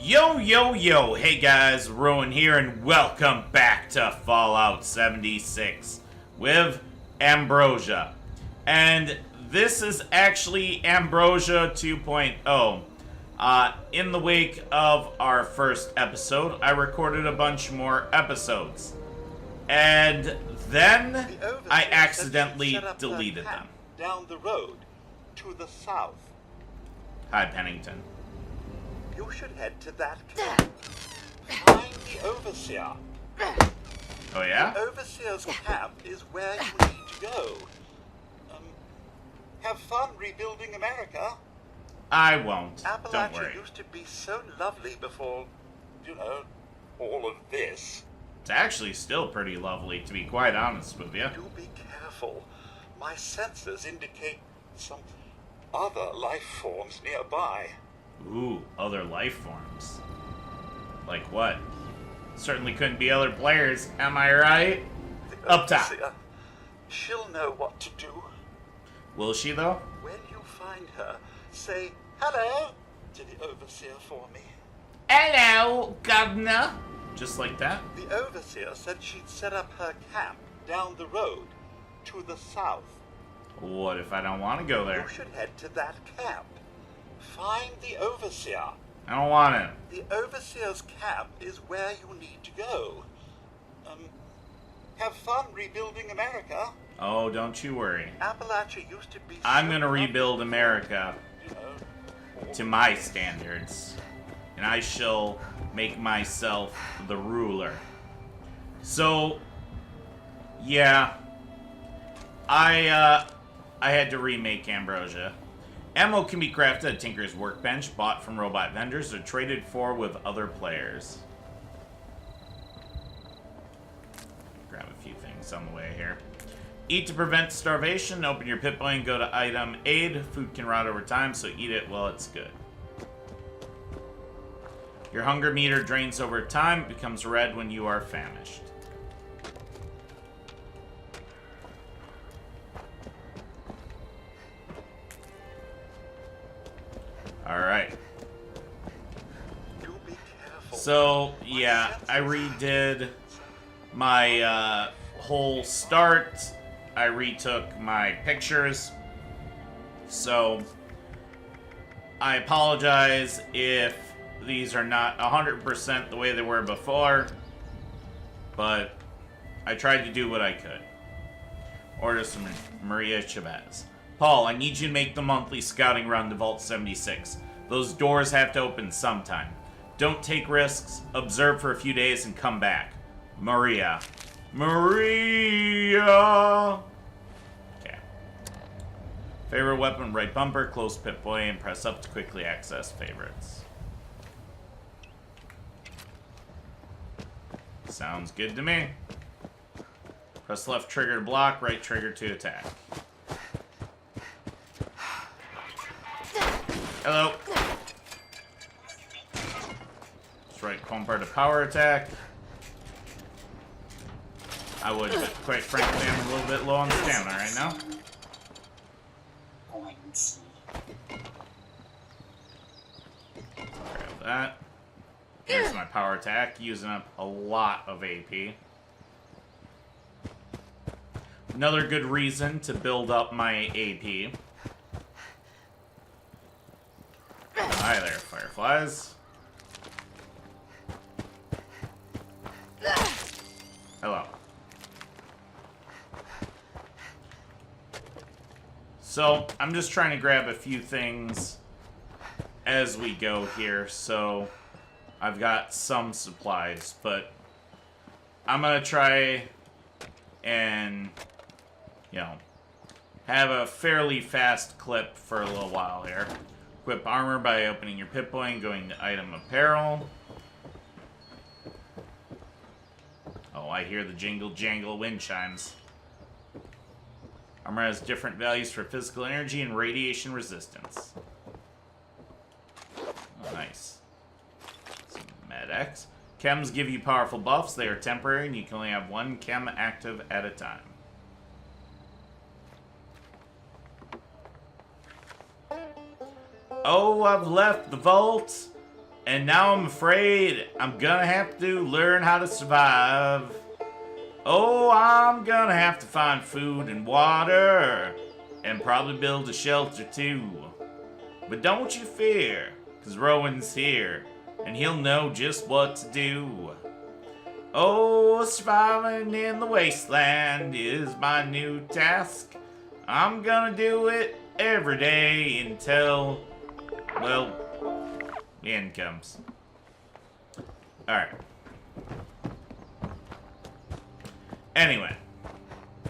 Yo, yo, yo! Hey guys, Rowan here, and welcome back to Fallout 76 with Ambrosia. And this is actually Ambrosia 2.0. In the wake of our first episode, I recorded a bunch more episodes. And then I accidentally deleted them. Down the road, to the south. Hi, Pennington. You should head to that camp. Find the Overseer. Oh yeah? The Overseer's camp is where you need to go. Have fun rebuilding America. I won't. Don't Appalachia worry. used to be so lovely before, all of this. It's actually still pretty lovely, to be quite honest with you. Do be careful. My sensors indicate some other life forms nearby. Ooh, other life forms. Like what? Certainly couldn't be other players, am I right? The Up top. Overseer, she'll know what to do. Will she, though? When you find her, say hello to the Overseer for me. Hello, Governor. Just like that? The Overseer said she'd set up her camp down the road to the south. What if I don't want to go there? You should head to that camp. Find the Overseer. I don't want it. The Overseer's camp is where you need to go. Have fun rebuilding America. Oh, don't you worry. Appalachia used to be. I'm so gonna lovely rebuild before, America all to my standards. And I shall make myself the ruler. So, yeah. I had to remake Ambrosia. Ammo can be crafted at Tinker's Workbench, bought from robot vendors, or traded for with other players. Grab a few things on the way here. Eat to prevent starvation. Open your pit boy and go to item aid. Food can rot over time, so eat it while it's good. Your hunger meter drains over time. It becomes red when you are famished. Alright. Do be careful. So, yeah, I redid my whole start. I retook my pictures. So, I apologize if these are not 100% the way they were before. But I tried to do what I could. Order some Maria Chavez. Paul, I need you to make the monthly scouting run to Vault 76. Those doors have to open sometime. Don't take risks, observe for a few days, and come back. Maria. Maria! Okay. Favorite weapon, right bumper, close pit boy, and press up to quickly access favorites. Sounds good to me. Press left trigger to block, right trigger to attack. Hello. Just right bumper to power attack. I would, but quite frankly, I'm a little bit low on stamina right now. Grab that. There's my power attack, using up a lot of AP. Another good reason to build up my AP. Hi there, fireflies. Hello. So, I'm just trying to grab a few things as we go here, so I've got some supplies, but I'm gonna try and, have a fairly fast clip for a little while here. Equip armor by opening your pit boy and going to item apparel. Oh, I hear the jingle jangle wind chimes. Armor has different values for physical energy and radiation resistance. Oh, nice. Some Med-X. Chems give you powerful buffs. They are temporary and you can only have one chem active at a time. Oh, I've left the vault. And now I'm afraid I'm gonna have to learn how to survive. Oh, I'm gonna have to find food and water. And probably build a shelter too. But don't you fear, because Rowan's here. And he'll know just what to do. Oh, surviving in the wasteland is my new task. I'm gonna do it every day until, well, the end comes. Alright. Anyway,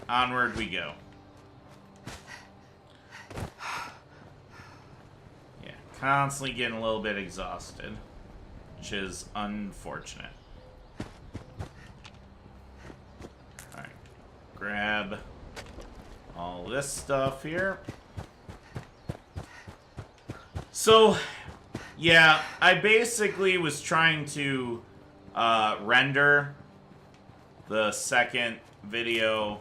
onward we go. Yeah, constantly getting a little bit exhausted, which is unfortunate. Alright, grab all this stuff here. So, yeah, I basically was trying to render the second video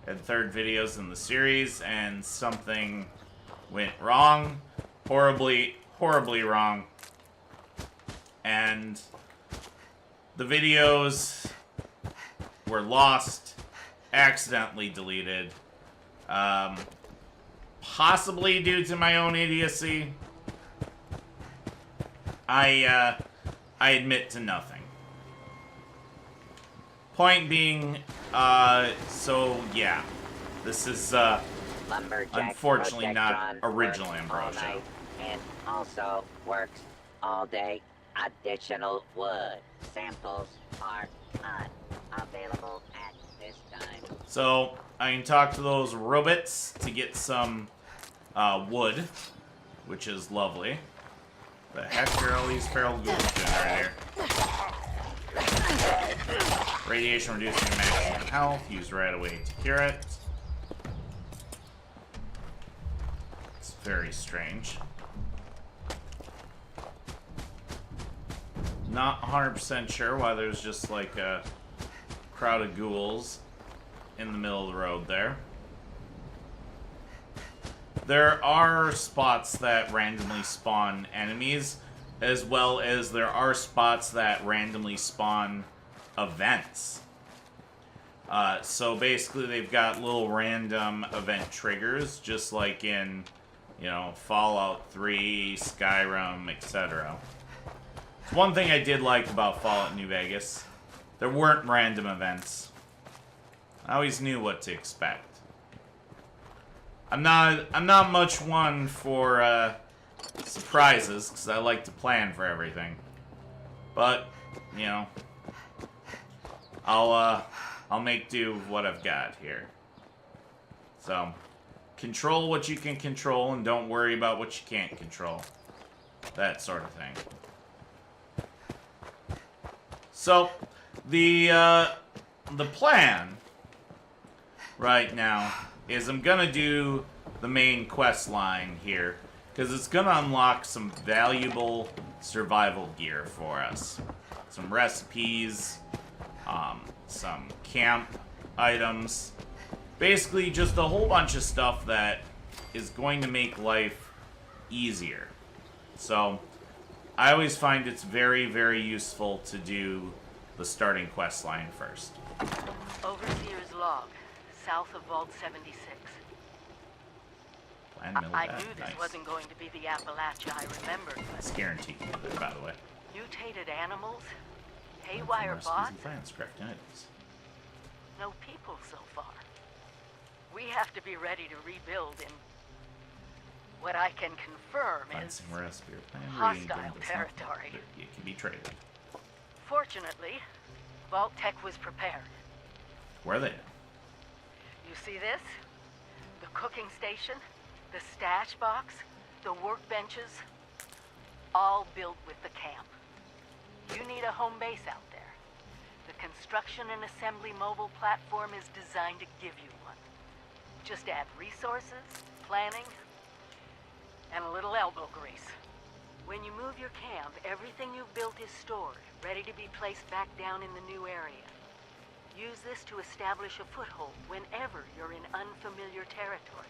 and third videos in the series, and something went wrong. Horribly, horribly wrong. And the videos were lost, accidentally deleted. Possibly due to my own idiocy. I admit to nothing. Point being, so yeah, this is unfortunately not original Ambrosia. And also works all day. Additional wood samples are unavailable at this time. So I can talk to those robots to get some wood, which is lovely. The heck are all these feral ghouls doing right here? Radiation reducing maximum health. Use right away to cure it. It's very strange. Not 100% sure why there's just like a crowd of ghouls in the middle of the road there. There are spots that randomly spawn enemies, as well as there are spots that randomly spawn events. So basically they've got little random event triggers, just like in, you know, Fallout 3, Skyrim, etc. One thing I did like about Fallout New Vegas, there weren't random events. I always knew what to expect. I'm not much one for surprises, because I like to plan for everything. But, you know, I'll make do with what I've got here. So, control what you can control and don't worry about what you can't control. That sort of thing. So, the plan right now is I'm gonna do the main quest line here, because it's gonna unlock some valuable survival gear for us. Some recipes, some camp items, basically just a whole bunch of stuff that is going to make life easier. So, I always find it's very, very useful to do the starting quest line first. Overseer's log, south of Vault 76. I knew this wasn't going to be the Appalachia I remembered, but... It's guaranteed, by the way. Mutated animals? Haywire bots? Craft items. No people so far. We have to be ready to rebuild in what I can confirm is hostile territory. It can be traded. Fortunately, Vault Tech was prepared. Where are they? You see this? The cooking station, the stash box, the workbenches, all built with the camp. You need a home base out there. The construction and assembly mobile platform is designed to give you one. Just add resources, planning, and a little elbow grease. When you move your camp, everything you've built is stored, ready to be placed back down in the new area. Use this to establish a foothold whenever you're in unfamiliar territory.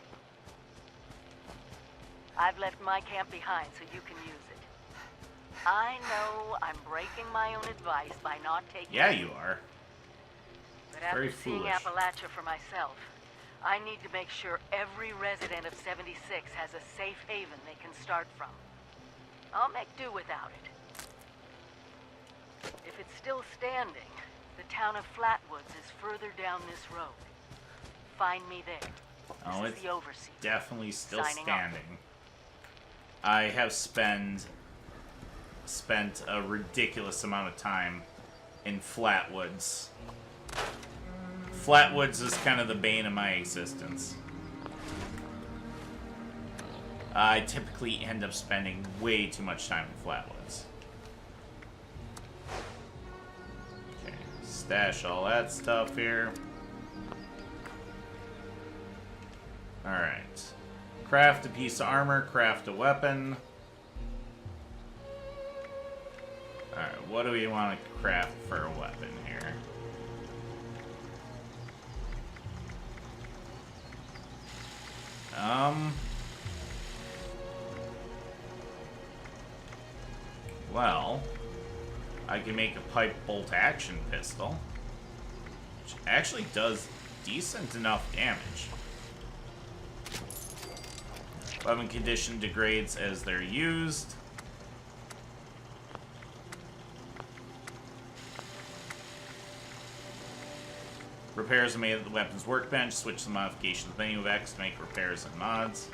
I've left my camp behind so you can use it. I know I'm breaking my own advice by not taking... Yeah, you are. But Very after seeing foolish. Appalachia for myself, I need to make sure every resident of 76 has a safe haven they can start from. I'll make do without it. If it's still standing, the town of Flatwoods is further down this road. Find me there. Oh, This it's is the Overseer. definitely still Signing off. standing. I have spent a ridiculous amount of time in Flatwoods. Flatwoods is kind of the bane of my existence. I typically end up spending way too much time in Flatwoods. Okay, stash all that stuff here. Alright. Craft a piece of armor, craft a weapon. Alright, what do we want to craft for a weapon here? Well, I can make a pipe bolt action pistol, which actually does decent enough damage. Weapon condition degrades as they're used. Repairs are made at the weapons workbench. Switch the modifications menu of X to make repairs and mods.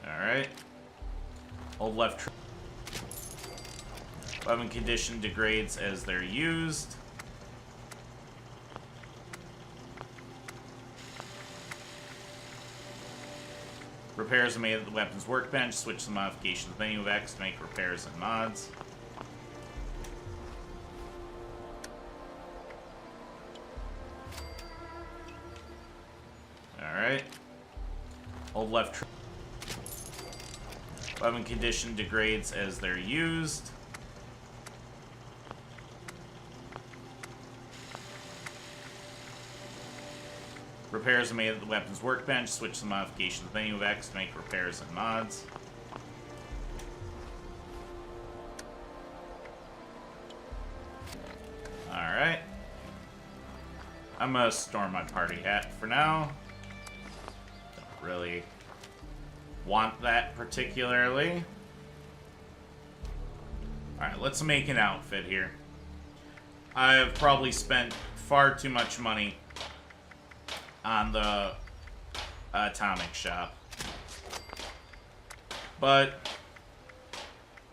Alright. Hold left. Weapon condition degrades as they're used. Repairs are made at the weapons workbench. Switch the modifications menu of X to make repairs and mods. Alright. Hold left. Weapon condition degrades as they're used. Repairs are made at the weapons workbench. Switch the modifications menu of X to make repairs and mods. Alright. I'm gonna store my party hat for now. Don't really want that particularly. Alright, let's make an outfit here. I have probably spent far too much money on the atomic shop, but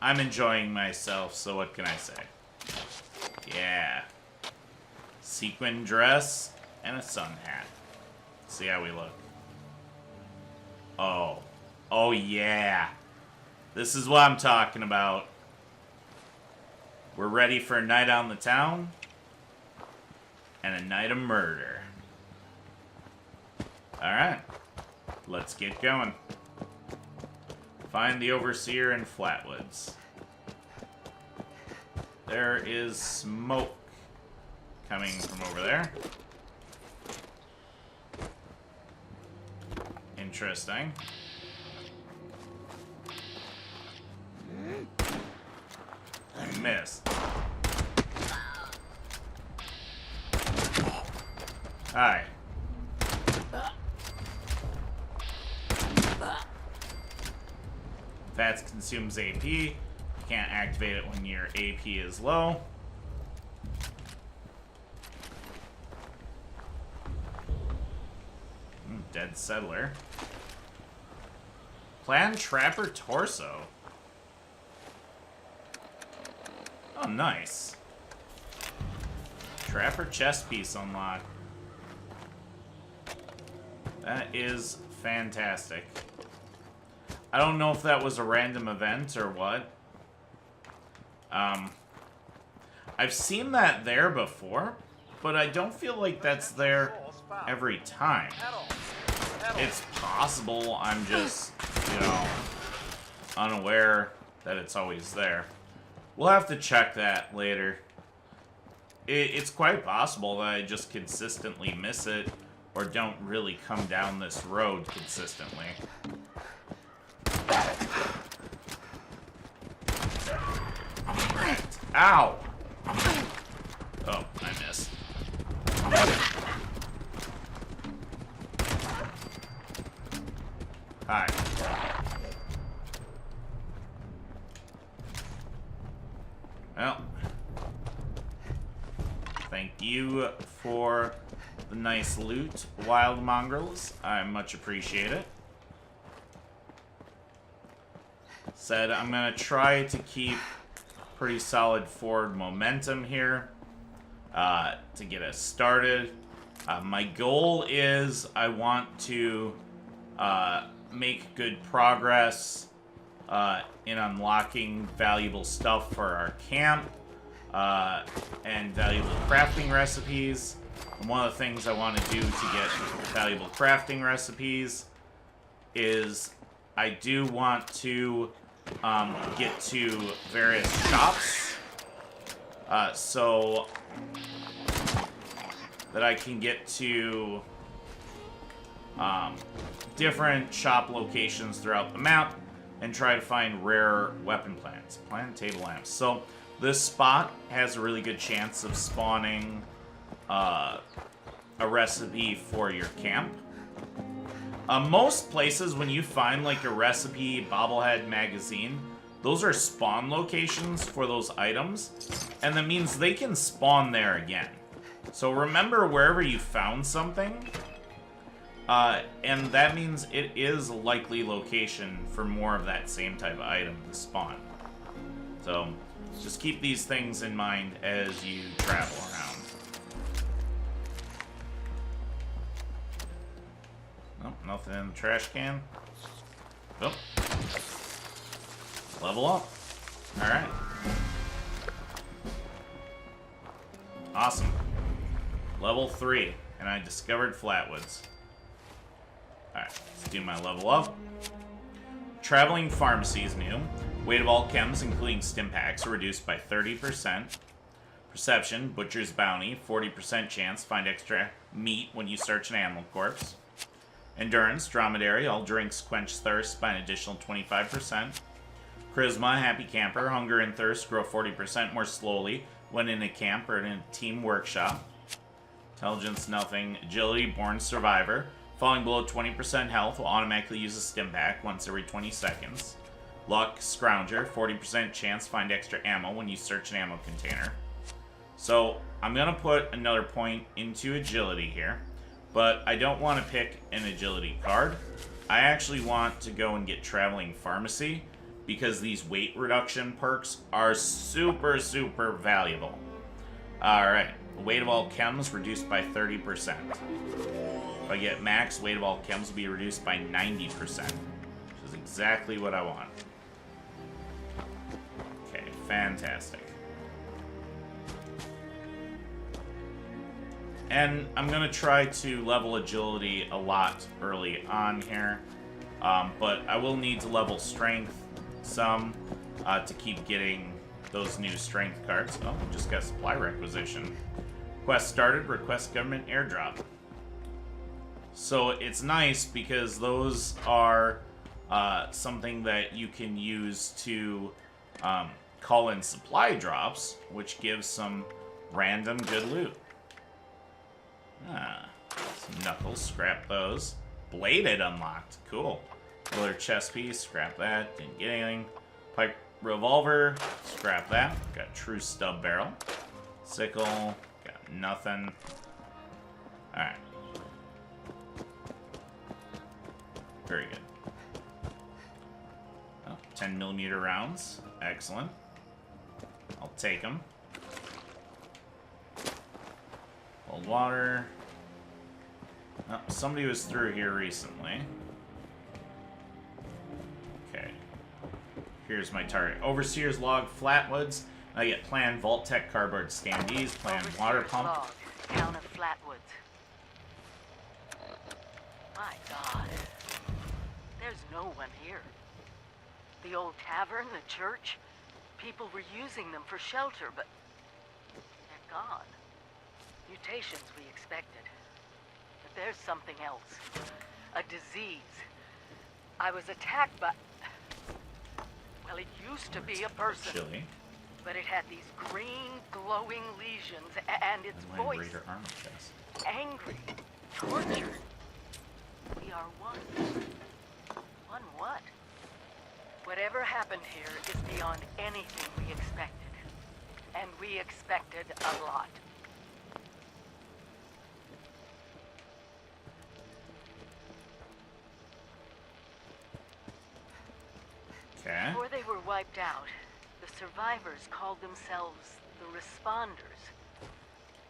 I'm enjoying myself, so what can I say? Yeah. Sequin dress and a sun hat. See how we look. Oh. Oh yeah. This is what I'm talking about. We're ready for a night on the town and a night of murder. Alright, let's get going. Find the Overseer in Flatwoods. There is smoke coming from over there. Interesting. I missed. Alright. Fats consumes AP. You can't activate it when your AP is low. Dead settler. Planned Trapper torso. Oh, nice. Trapper chest piece unlocked. That is fantastic. I don't know if that was a random event or what. I've seen that there before, but I don't feel like that's there every time. It's possible I'm just, you know, unaware that it's always there. We'll have to check that later. It's quite possible that I just consistently miss it, or don't really come down this road consistently. Alright. Ow! Oh, I missed. Hi. Well, thank you for the nice loot, wild mongrels. I much appreciate it. Said I'm gonna try to keep pretty solid forward momentum here to get us started. My goal is I want to make good progress in unlocking valuable stuff for our camp and valuable crafting recipes. And one of the things I want to do to get valuable crafting recipes is I do want to get to various shops so that I can get to different shop locations throughout the map and try to find rare weapon plants. Plant table lamps. So this spot has a really good chance of spawning a recipe for your camp. Most places, when you find like a recipe bobblehead magazine, those are spawn locations for those items, and that means they can spawn there again. So remember wherever you found something, and that means it is a likely location for more of that same type of item to spawn. So just keep these things in mind as you travel around. Nope, nothing in the trash can. Oh. Level up. Alright. Awesome. Level 3. And I discovered Flatwoods. Alright, let's do my level up. Traveling pharmacy is new. Weight of all chems, including stim packs, are reduced by 30%. Perception, butcher's bounty, 40% chance find extra meat when you search an animal corpse. Endurance, dromedary, all drinks quench thirst by an additional 25%. Charisma, happy camper, hunger and thirst grow 40% more slowly when in a camp or in a team workshop. Intelligence, nothing. Agility, born survivor. Falling below 20% health will automatically use a stim pack once every 20 seconds. Luck, scrounger, 40% chance find extra ammo when you search an ammo container. So, I'm going to put another point into agility here. But I don't want to pick an agility card. I actually want to go and get traveling pharmacy because these weight reduction perks are super, super valuable. Alright, weight of all chems reduced by 30%. If I get max, weight of all chems will be reduced by 90%, which is exactly what I want. Okay, fantastic. And I'm going to try to level agility a lot early on here. But I will need to level strength some to keep getting those new strength cards. Oh, just got supply requisition. Quest started, request government airdrop. So it's nice because those are something that you can use to call in supply drops, which gives some random good loot. Ah, some knuckles, scrap those. Bladed unlocked, cool. Another chest piece, scrap that, didn't get anything. Pipe revolver, scrap that. Got true stub barrel. Sickle, got nothing. Alright. Very good. Oh, 10mm rounds, excellent. I'll take them. Cold water. Oh, somebody was through here recently. Okay. Here's my target. Overseer's log, Flatwoods. I get planned Vault Tech cardboard standees, planned water pump. Log, town of Flatwoods. My God. There's no one here. The old tavern, the church. People were using them for shelter, but they're gone. Mutations we expected. there's something else. A disease. I was attacked by... Well, it used to be a person. Chilly. But it had these green, glowing lesions, and its And my voice... greater armor chest. Angry. Tortured. We are one. One what? Whatever happened here is beyond anything we expected. And we expected a lot. Okay. Before they were wiped out, the survivors called themselves the Responders.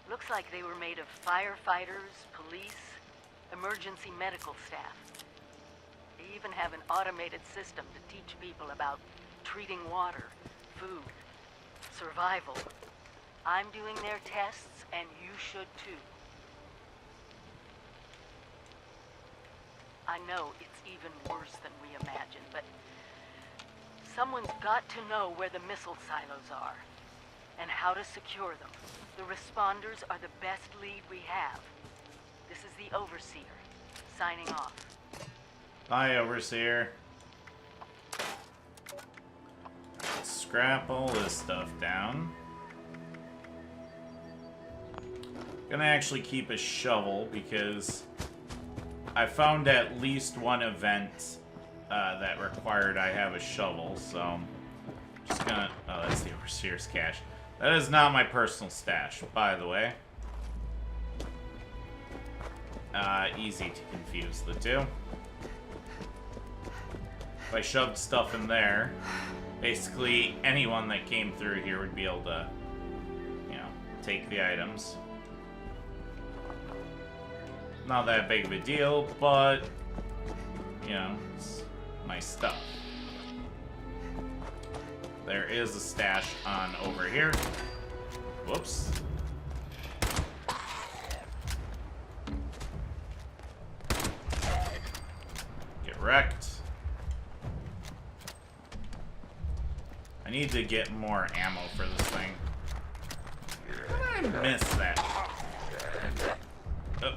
Looks like they were made of firefighters, police, emergency medical staff. They even have an automated system to teach people about treating water, food, survival. I'm doing their tests, and you should too. I know it's even worse than we imagined, but someone's got to know where the missile silos are, and how to secure them. The Responders are the best lead we have. This is the Overseer, signing off. Bye, Overseer. Let's scrap all this stuff down. Gonna actually keep a shovel because I found at least one event that required I have a shovel, so I'm just gonna... Oh, that's the Overseer's cache. That is not my personal stash, by the way. Easy to confuse the two. If I shoved stuff in there, basically anyone that came through here would be able to, you know, take the items. Not that big of a deal, but, you know, it's my stuff. There is a stash on over here. Whoops. Get wrecked. I need to get more ammo for this thing. How did I miss that? Oh.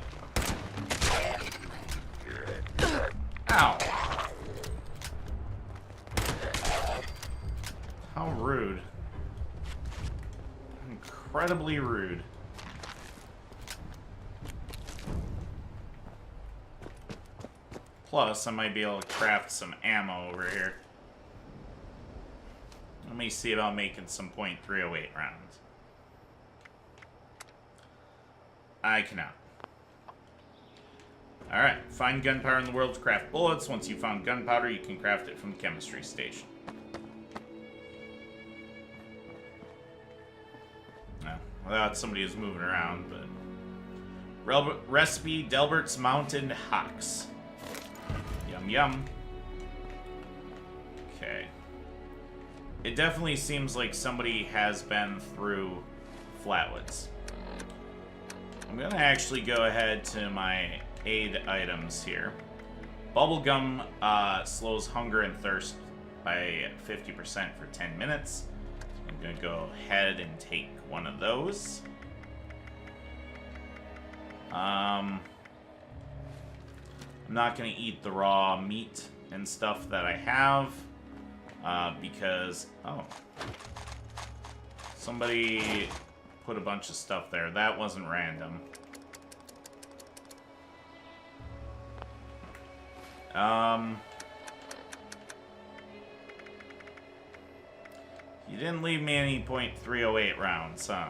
Ow. How rude. Incredibly rude. Plus, I might be able to craft some ammo over here. Let me see about making some .308 rounds. I cannot. Alright, find gunpowder in the world to craft bullets. Once you've found gunpowder, you can craft it from the chemistry station. Well, I thought somebody was moving around, but... Recipe, Delbert's Mountain Hocks. Yum yum. Okay. It definitely seems like somebody has been through Flatwoods. I'm gonna actually go ahead to my aid items here. Bubblegum slows hunger and thirst by 50% for 10 minutes. I'm gonna go ahead and take one of those. I'm not gonna eat the raw meat and stuff that I have because somebody put a bunch of stuff there. That wasn't random. You didn't leave me any .308 rounds, huh?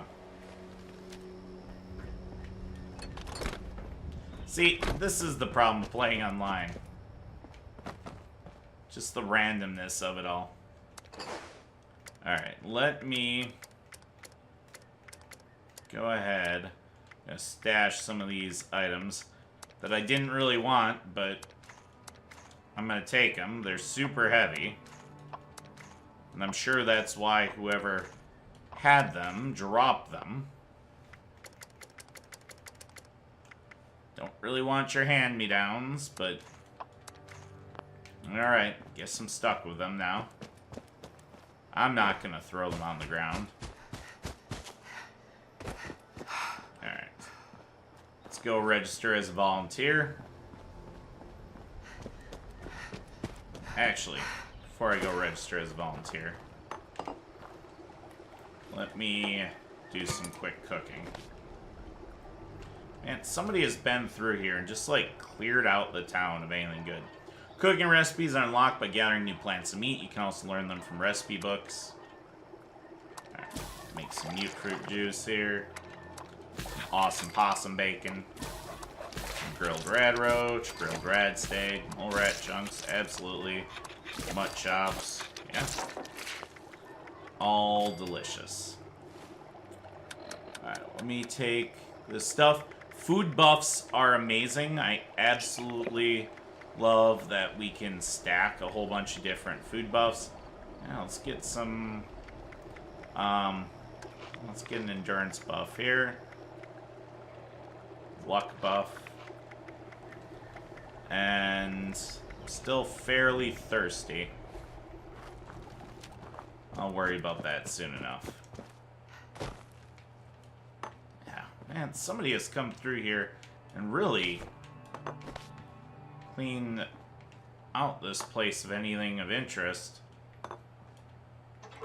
See, this is the problem with playing online. Just the randomness of it all. Alright, let me go ahead and stash some of these items that I didn't really want, but I'm gonna take them. They're super heavy. And I'm sure that's why whoever had them dropped them. Don't really want your hand-me-downs, but... Alright, guess I'm stuck with them now. I'm not gonna throw them on the ground. Alright. Let's go register as a volunteer. Actually, before I go register as a volunteer, let me do some quick cooking. Man, somebody has been through here and just, like, cleared out the town of anything good. Cooking recipes are unlocked by gathering new plants of meat. You can also learn them from recipe books. Alright, make some mute-fruit juice here. Awesome possum bacon. Some grilled rad roach, grilled rad steak, mole rat chunks, absolutely. Mutt chops, yeah. All delicious. Alright, let me take this stuff. Food buffs are amazing. I absolutely love that we can stack a whole bunch of different food buffs. Now let's get some, let's get an endurance buff here. Luck buff. And I'm still fairly thirsty. I'll worry about that soon enough. Man, somebody has come through here and really cleaned out this place of anything of interest.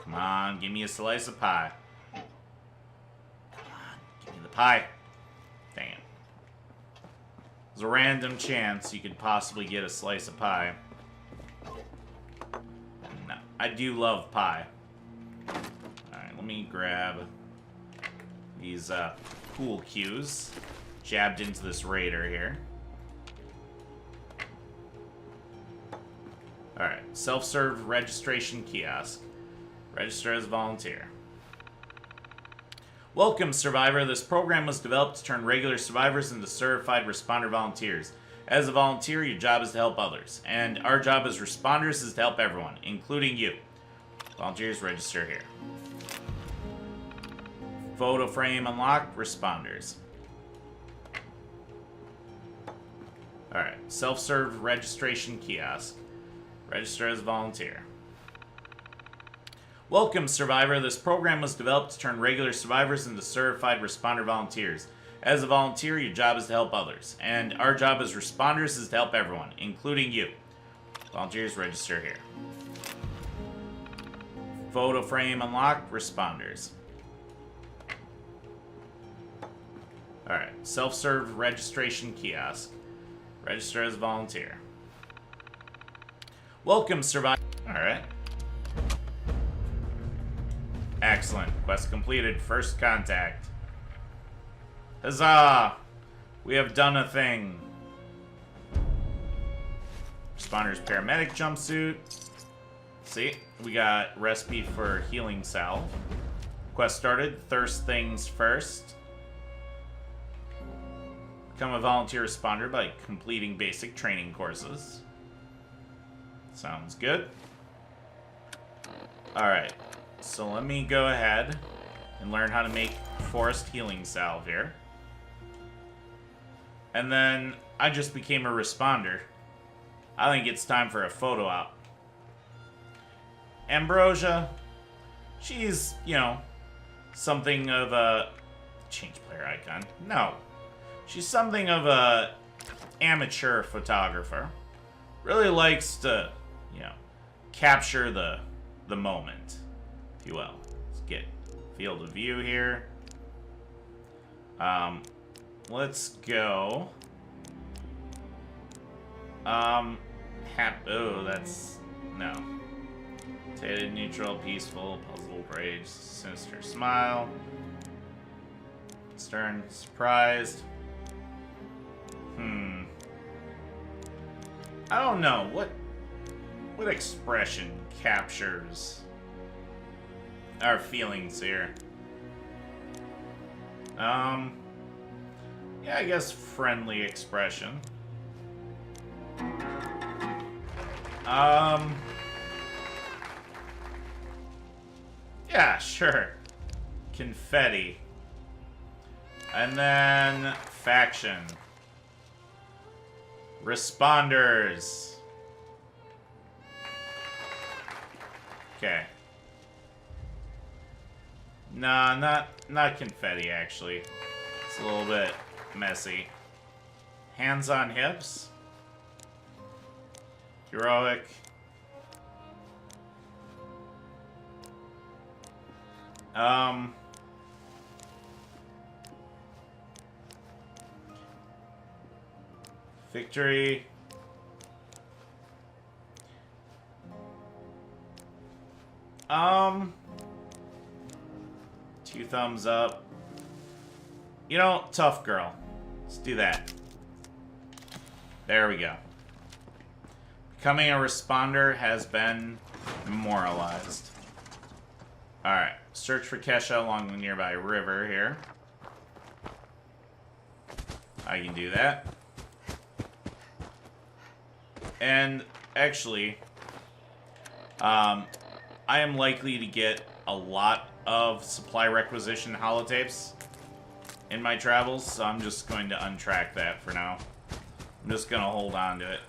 Come on, give me a slice of pie. Come on, give me the pie. Dang it. There's a random chance you could possibly get a slice of pie. No, I do love pie. Alright, let me grab these, pool cues jabbed into this raider here. Alright, self-serve registration kiosk. Register as a volunteer. Welcome, Survivor. This program was developed to turn regular survivors into certified responder volunteers. As a volunteer, your job is to help others. And our job as responders is to help everyone, including you. Volunteers, register here. Photo frame unlocked, responders. Alright, self-serve registration kiosk. Register as a volunteer. Welcome, Survivor. This program was developed to turn regular survivors into certified responder volunteers. As a volunteer, your job is to help others. And our job as responders is to help everyone, including you. Volunteers, register here. Photo frame unlocked, responders. Alright, self-serve registration kiosk. Register as a volunteer. Welcome, Survivor. Alright. Excellent. Quest completed. First contact. Huzzah! We have done a thing. Responder's paramedic jumpsuit. See, we got recipe for healing salve. Quest started. Thirst things first. Become a volunteer responder by completing basic training courses. Sounds good. Alright, so let me go ahead and learn how to make forest healing salve here. And then I just became a responder. I think it's time for a photo op. Ambrosia, she's, you know, something of a... Change player icon. No. She's something of a amateur photographer. Really likes to, you know, capture the moment, if you will. Let's get field of view here. Let's go. Oh, that's no. Tated, neutral, peaceful, puzzle, rage, sinister smile, stern, surprised. I don't know what expression captures our feelings here. Yeah, I guess friendly expression. Yeah, sure. Confetti. And then faction. Responders. Okay. Nah, not confetti, actually. It's a little bit messy. Hands on hips. Heroic. Victory. Two thumbs up. You know, tough girl. Let's do that. There we go. Becoming a responder has been memorialized. Alright, search for Kesha along the nearby river here. I can do that. And actually, I am likely to get a lot of supply requisition holotapes in my travels, so I'm just going to untrack that for now. I'm just going to hold on to it.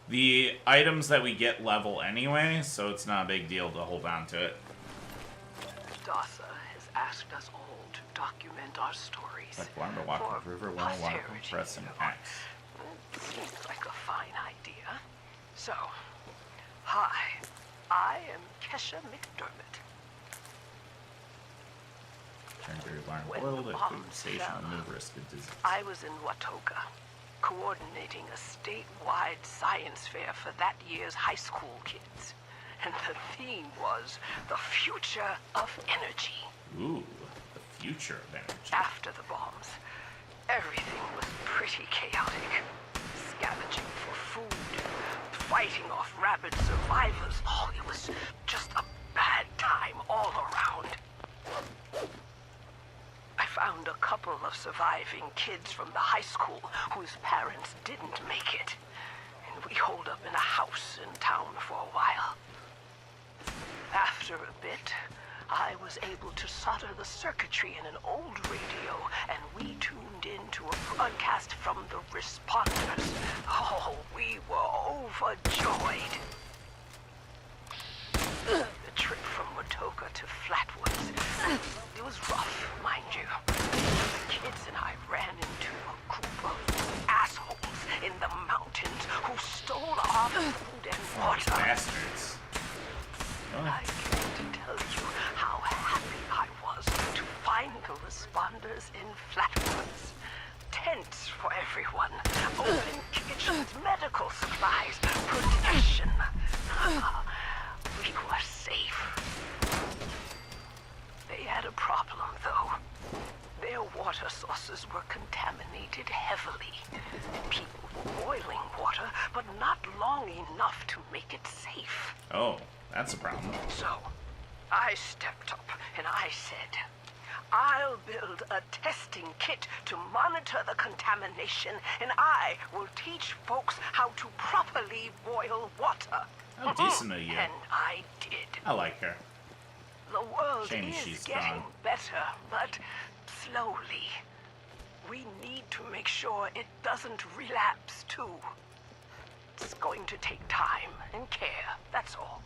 The items that we get level anyway, so it's not a big deal to hold on to it. Dasa has asked us all to document our stories. Like water, walk the river, well, water, press and axe. Seems like a fine idea. So, hi, I am Kesha McDermott. Turn to your barn When world, the a bomb food station, fell, remove risk of disease. I was in Watoga, coordinating a statewide science fair for that year's high school kids. And the theme was the future of energy. Ooh, the future of energy. After the bombs, everything was pretty chaotic. Scavenging for food, fighting off rabid survivors. Oh, it was just a bad time all around. I found a couple of surviving kids from the high school whose parents didn't make it. And we holed up in a house in town for a while. After a bit, I was able to solder the circuitry in an old radio, and we tuned into a broadcast from the responders. Oh, we were overjoyed. The trip from Watoga to Flatwoods, it was rough, mind you. The kids and I ran into a group of assholes in the mountains who stole our food and water. Bastards. I can't tell you how happy I was to find the responders in Flatwoods. Tents for everyone, open kitchens, medical supplies, protection. We were safe. They had a problem, though. Their water sources were contaminated heavily. People were boiling water, but not long enough to make it safe. Oh, that's a problem. So, I stepped up and I said, I'll build a testing kit to monitor the contamination, and I will teach folks how to properly boil water. How decent of you. And I did. I like her. The world Shame is she's getting gone. better, but slowly. We need to make sure it doesn't relapse, too. It's going to take time and care, that's all.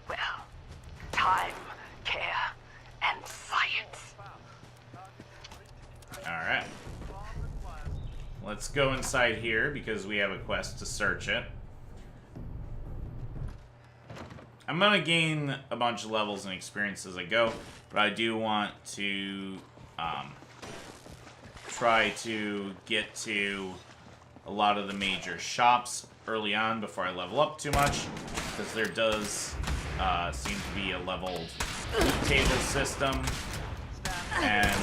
Well, time, care, and science. Alright. Let's go inside here because we have a quest to search it. I'm gonna gain a bunch of levels and experience as I go, but I do want to try to get to a lot of the major shops early on before I level up too much, because there does seem to be a leveled loot table system, and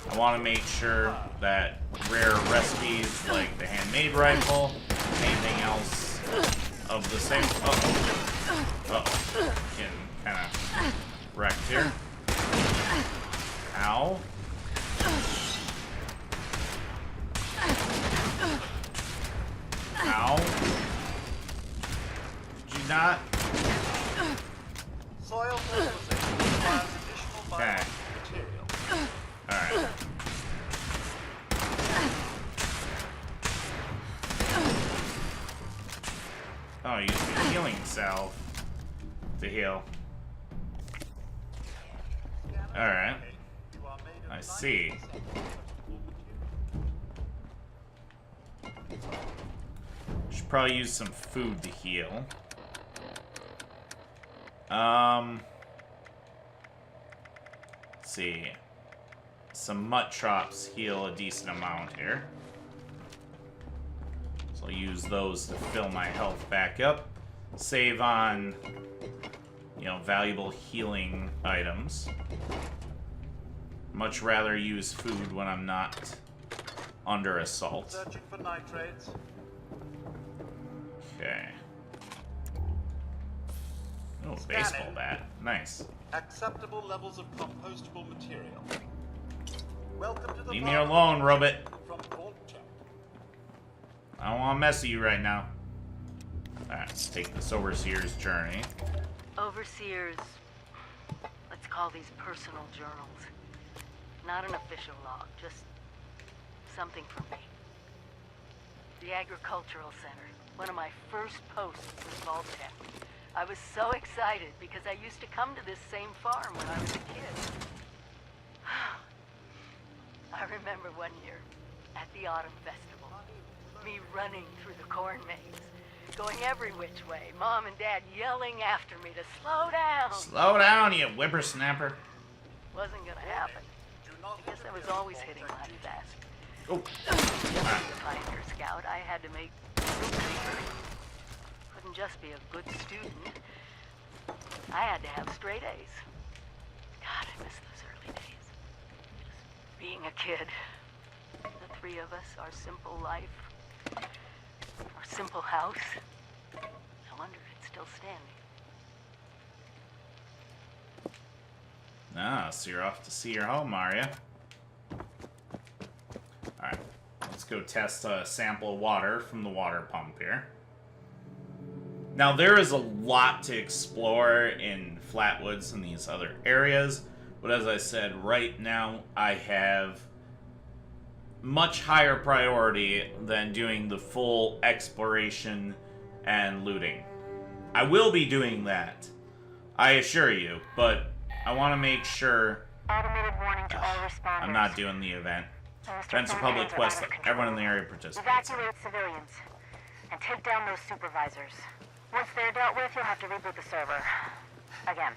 I want to make sure that rare recipes like the handmade rifle, anything else of the same. Getting kind of wrecked here. Ow. Ow. Did you not? Soil fertilization requires additional Okay. material. Alright. Oh, use the healing salve to heal. Alright. I I see. Should probably use some food to heal. Let's see. Some mutt chops heal a decent amount here. So I'll use those to fill my health back up. Save on, you know, valuable healing items. Much rather use food when I'm not under assault. Searching for nitrates. Okay. Oh, baseball bat. Nice. Acceptable levels of compostable material. Welcome to the Leave me alone, Robot. From Volta. I don't want to mess with you right now. Alright, let's take this Overseer's journey. Overseers, let's call these personal journals. Not an official log, just something from me. The Agricultural Center. One of my first posts was Vault-Tech. I was so excited because I used to come to this same farm when I was a kid. I remember one year at the Autumn Festival, me running through the corn maze, going every which way, Mom and Dad yelling after me to slow down. Slow down, you whippersnapper. Wasn't gonna happen. I guess I was always hitting my fast. Oh. Just as a Pioneer Scout, I had to make real paper. Couldn't just be a good student. I had to have straight A's. God, I miss those early days. Just being a kid. The three of us, our simple life, our simple house. No wonder it's still standing. Ah, so you're off to see your home, are ya? Alright, let's go test a sample of water from the water pump here. Now, there is a lot to explore in Flatwoods and these other areas, but as I said, right now I have much higher priority than doing the full exploration and looting. I will be doing that, I assure you, but I want to make sure Automated warning to all responders. I'm not doing the event. Events are public quests that everyone in the area participates in. Evacuate civilians and take down those supervisors. Once they're dealt with, you'll have to reboot the server. Again.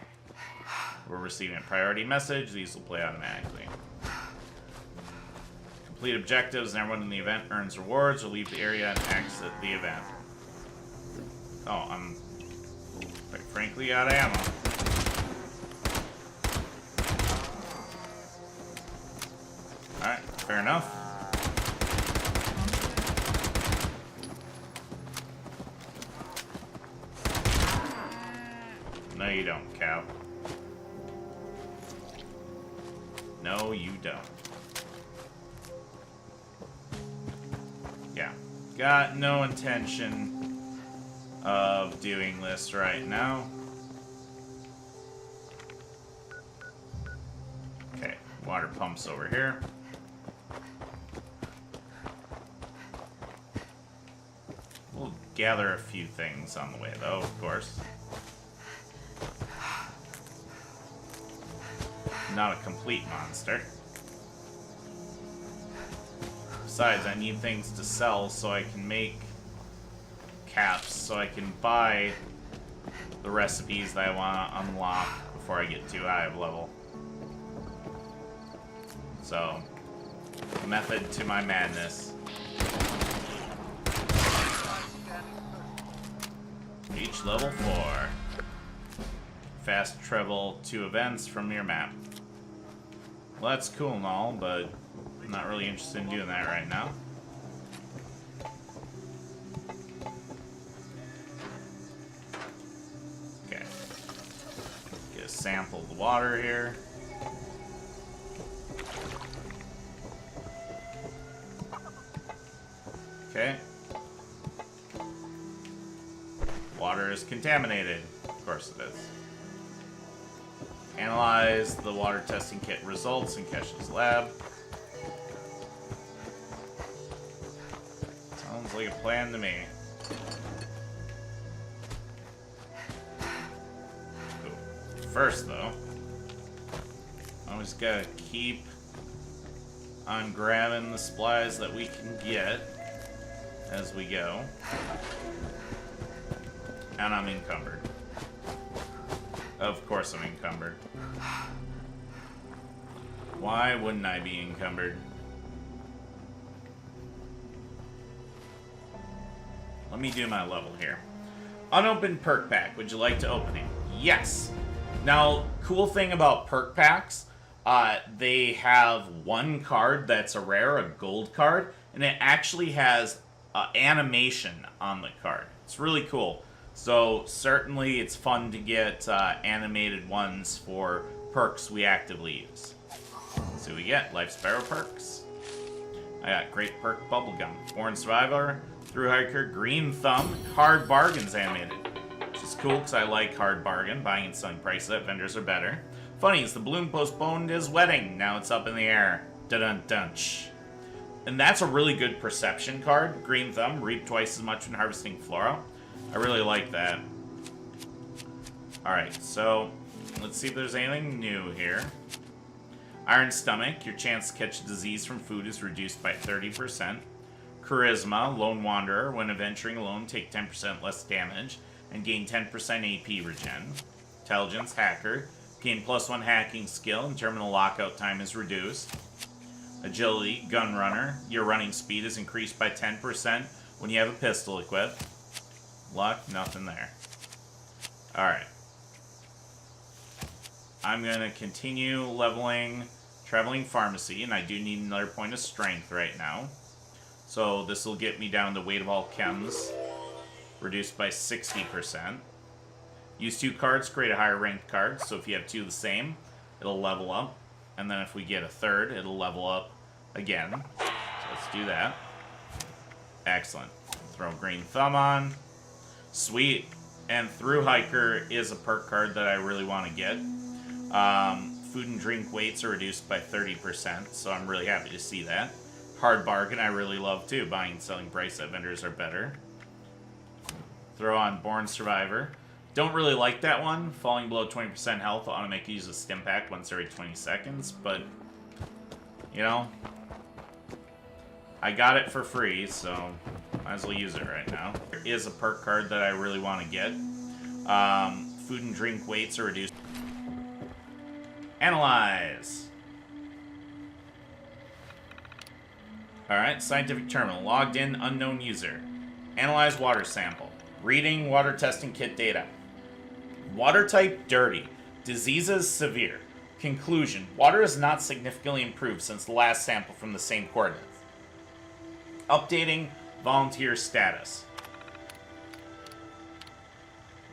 We're receiving a priority message. These will play automatically. Complete objectives and everyone in the event earns rewards or leave the area and exit the event. Oh, I'm quite frankly out of ammo. Alright, fair enough. No, you don't, cow. No, you don't. Yeah. Got no intention of doing this right now. Okay, water pumps over here. We'll gather a few things on the way, though, of course. Not a complete monster. Besides, I need things to sell so I can make caps, so I can buy the recipes that I want to unlock before I get too high of level. So, method to my madness. Each level 4. Fast travel to events from your map. Well, that's cool and all, but I'm not really interested in doing that right now. Okay. Get a sample of the water here. Okay. Water is contaminated. Of course it is. Analyze the water testing kit results in Kesh's lab. Sounds like a plan to me. Ooh. First, though, I always gotta keep on grabbing the supplies that we can get as we go. And I'm encumbered. Of course I'm encumbered. Why wouldn't I be encumbered? Let me do my level here. Unopened perk pack. Would you like to open it? Yes. Now, cool thing about perk packs, they have one card that's a rare, a gold card, and it actually has animation on the card. It's really cool. So certainly it's fun to get animated ones for perks we actively use. Let's see what we get. Life Sparrow perks. I got Great Perk Bubblegum. Born Survivor, Through Hiker, Green Thumb, Hard Bargains animated. Which is cool because I like Hard Bargain. Buying and selling prices at vendors are better. Funny is the balloon postponed his wedding. Now it's up in the air. Dun-dun-dunch. And that's a really good perception card. Green Thumb, reap twice as much when harvesting flora. I really like that. Alright, so let's see if there's anything new here. Iron Stomach, your chance to catch a disease from food is reduced by 30%. Charisma, Lone Wanderer, when adventuring alone, take 10% less damage and gain 10% AP regen. Intelligence, Hacker, gain +1 hacking skill and terminal lockout time is reduced. Agility, Gun Runner, your running speed is increased by 10% when you have a pistol equipped. Luck, nothing there. Alright. I'm going to continue leveling Traveling Pharmacy, and I do need another point of strength right now. So this will get me down to Weight of All Chems, reduced by 60%. Use 2 cards, create a higher ranked card, so if you have 2 of the same, it'll level up. And then if we get a third, it'll level up again. So let's do that. Excellent. Throw Green Thumb on. Sweet. And Through Hiker is a perk card that I really want to get. Food and drink weights are reduced by 30%, so I'm really happy to see that. Hard Bargain I really love too. Buying and selling price at vendors are better. Throw on Born Survivor. Don't really like that one. Falling below 20% health will automatically use a stim pack once every 20 seconds, but, you know, I got it for free, so might as well use it right now. There is a perk card that I really want to get. Food and drink weights are reduced. Analyze. Alright, Scientific Terminal. Logged in, unknown user. Analyze water sample. Reading water testing kit data. Water type, dirty. Diseases, severe. Conclusion, water has not significantly improved since the last sample from the same coordinates. Updating volunteer status.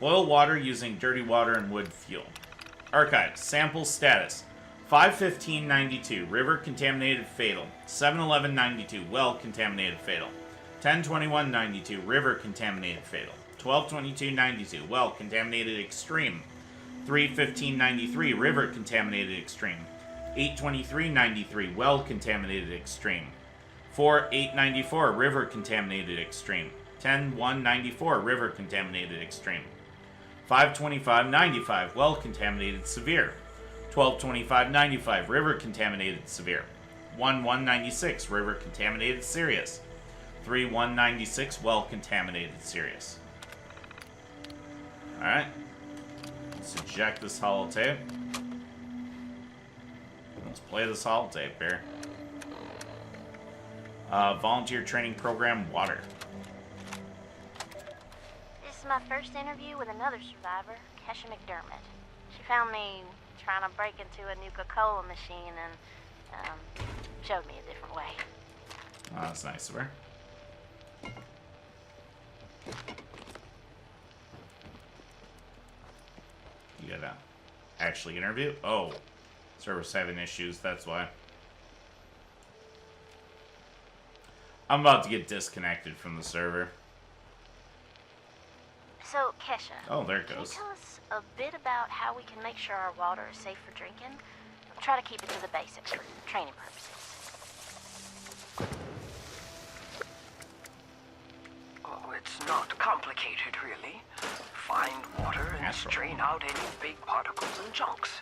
Boil water using dirty water and wood fuel. Archive, sample status. 5:15:92, river contaminated fatal. 7:11:92, well contaminated fatal. 10:21:92, river contaminated fatal. 12:22:92, well contaminated extreme. 3:15:93, river contaminated extreme. 8:23:93, well contaminated extreme. 4:8:94, river contaminated extreme. 10:1:94, river contaminated extreme. 5:25:95, well contaminated severe. 12:25:95, river contaminated severe. 1:1:96, river contaminated serious. 3:1:96, well contaminated serious. Alright. Let's eject this holotape. Let's play this holotape here. Volunteer training program, water. This is my first interview with another survivor, Kesha McDermott. She found me trying to break into a Nuka-Cola machine and showed me a different way. Oh, that's nice of her. You gotta actually interview? Oh, server's having issues, that's why. I'm about to get disconnected from the server. So, Kesha. Oh, there it Can you goes. tell us a bit about how we can make sure our water is safe for drinking? We'll try to keep it to the basics for training purposes. Oh, it's not complicated, really. Find water and Natural. strain out any big particles and chunks.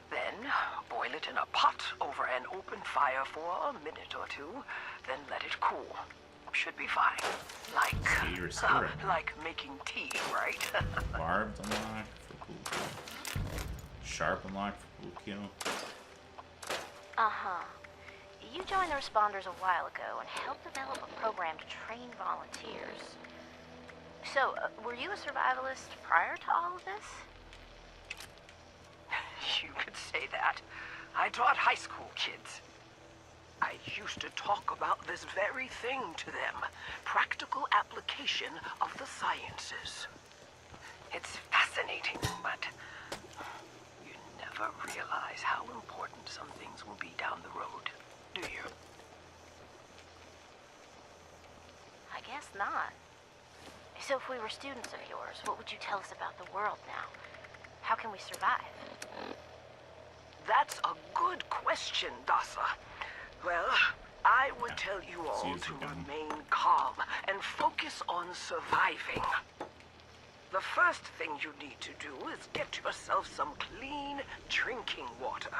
Then boil it in a pot over an open fire for a minute or two, then let it cool. Should be fine. Like making tea, right? Barbed unlock for pool. Sharp unlock for pool kill. Uh-huh. You joined the responders a while ago and helped develop a program to train volunteers. So, were you a survivalist prior to all of this? You could say that. I taught high school kids. I used to talk about this very thing to them. Practical application of the sciences. It's fascinating, but you never realize how important some things will be down the road, do you? I guess not. So if we were students of yours, what would you tell us about the world now? How can we survive? That's a good question, Dasa. Well, I would tell you all to remain calm and focus on surviving. The first thing you need to do is get yourself some clean drinking water.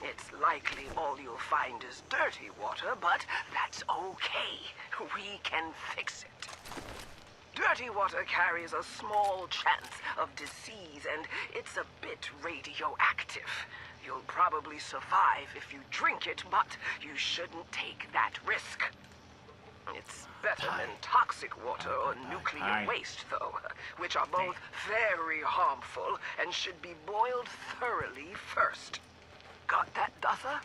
It's likely all you'll find is dirty water, but that's okay. We can fix it. Dirty water carries a small chance of disease, and it's a bit radioactive. You'll probably survive if you drink it, but you shouldn't take that risk. It's better than toxic water or nuclear waste, though, which are both very harmful and should be boiled thoroughly first. Got that, Dutha?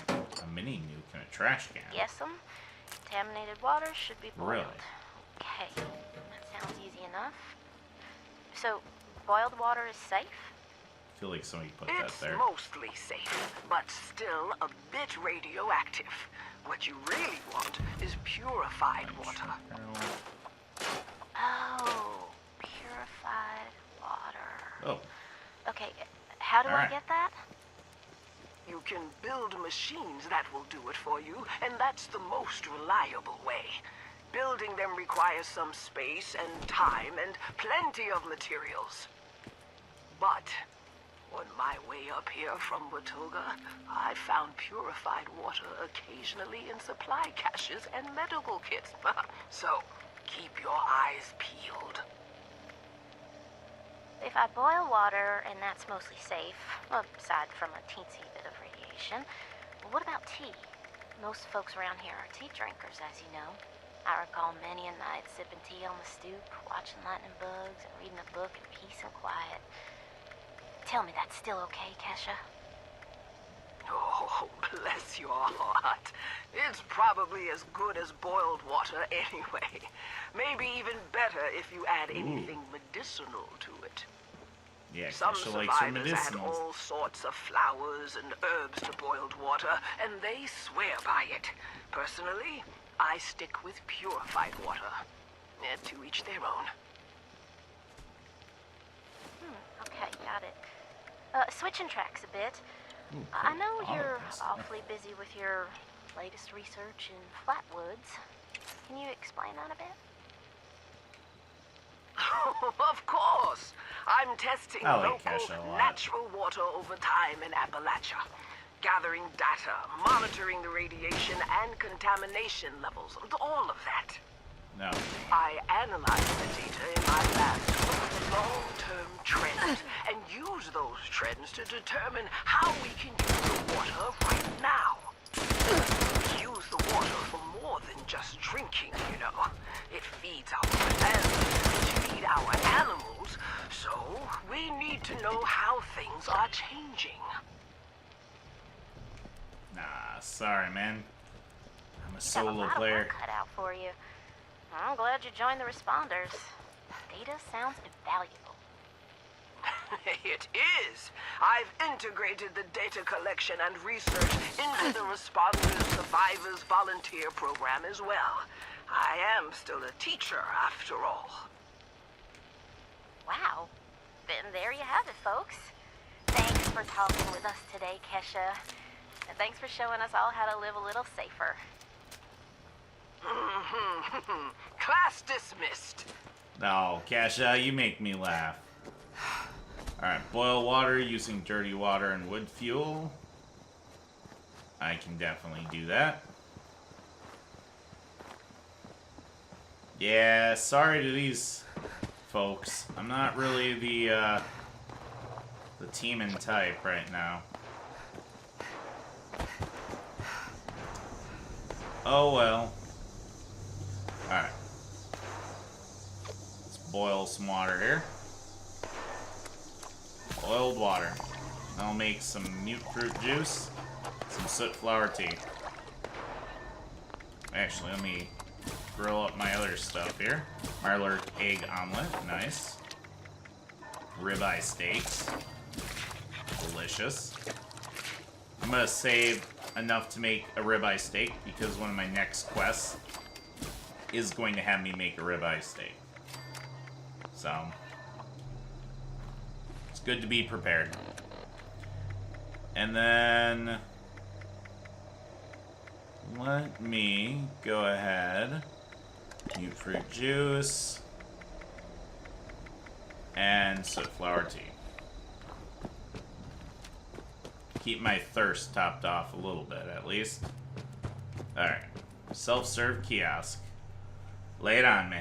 A mini nuke in a trash can. Yes'm. Contaminated water should be boiled. Really? Okay, that sounds easy enough. So, boiled water is safe? I feel like somebody put that It's there. mostly safe, but still a bit radioactive. What you really want is purified water. Oh, purified water. Oh. Okay, how do I Alright. get that? You can build machines that will do it for you, and that's the most reliable way. Building them requires some space and time and plenty of materials. But on my way up here from Watoga, I found purified water occasionally in supply caches and medical kits. So, keep your eyes peeled. If I boil water and that's mostly safe, aside from a teensy bit of radiation, what about tea? Most folks around here are tea drinkers, as you know. I recall many a night sipping tea on the stoop, watching lightning bugs, and reading a book in peace and quiet. Tell me that's still okay, Kesha? Oh, bless your heart. It's probably as good as boiled water anyway. Maybe even better if you add anything medicinal to it. Yeah, Some Kesha likes her survivors add medicinals. all sorts of flowers and herbs to boiled water, and they swear by it. Personally, I stick with purified water. To each their own. Okay, got it. Switching tracks a bit. I know you're awfully busy with your latest research in Flatwoods. Can you explain that a bit? Of course! I'm testing I like local, Kesha a lot. natural water over time in Appalachia. Gathering data, monitoring the radiation and contamination levels, all of that. No. I analyze the data in my lab to look at the long-term trends and use those trends to determine how we can use the water right now. We use the water for more than just drinking, you know. It feeds our plants, which feed our animals, so we need to know how things are changing. Nah, sorry, man. I'm a You got a solo lot of player. work cut out for you. I'm glad you joined the responders. Data sounds invaluable. It is. I've integrated the data collection and research into the Responders Survivors Volunteer Program as well. I am still a teacher, after all. Wow. Then there you have it, folks. Thanks for talking with us today, Kesha. And thanks for showing us all how to live a little safer. Class dismissed. No, Kesha, you make me laugh. Alright, boil water using dirty water and wood fuel. I can definitely do that. Yeah, sorry to these folks. I'm not really the teaming type right now. Oh well. Alright. Let's boil some water here. Boiled water. I'll make some mute fruit juice, some soot flower tea. Actually, let me grill up my other stuff here. Marlar egg omelet, nice. Ribeye steaks, delicious. I'm gonna save enough to make a ribeye steak because one of my next quests is going to have me make a ribeye steak. So, it's good to be prepared. And then, let me go ahead, mute fruit juice, and soot flower tea. Keep my thirst topped off a little bit, at least. Alright. Self-serve kiosk. Lay it on me.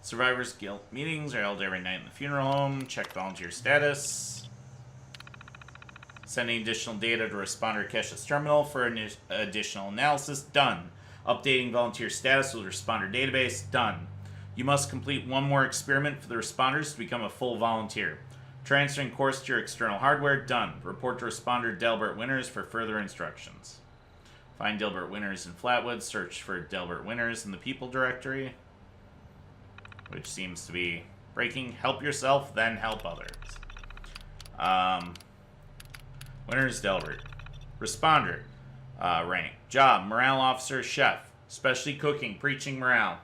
Survivors Guild meetings are held every night in the funeral home. Check volunteer status. Sending additional data to responder Kesha's terminal for additional analysis. Done. Updating volunteer status with responder database. Done. You must complete one more experiment for the responders to become a full volunteer. Transferring course to your external hardware. Done. Report to responder Delbert Winners for further instructions. Find Delbert Winners in Flatwoods. Search for Delbert Winners in the people directory. Which seems to be breaking. Help yourself, then help others. Winners Delbert. Responder. Rank. Job. Morale officer. Chef. Specialty cooking. Preaching morale.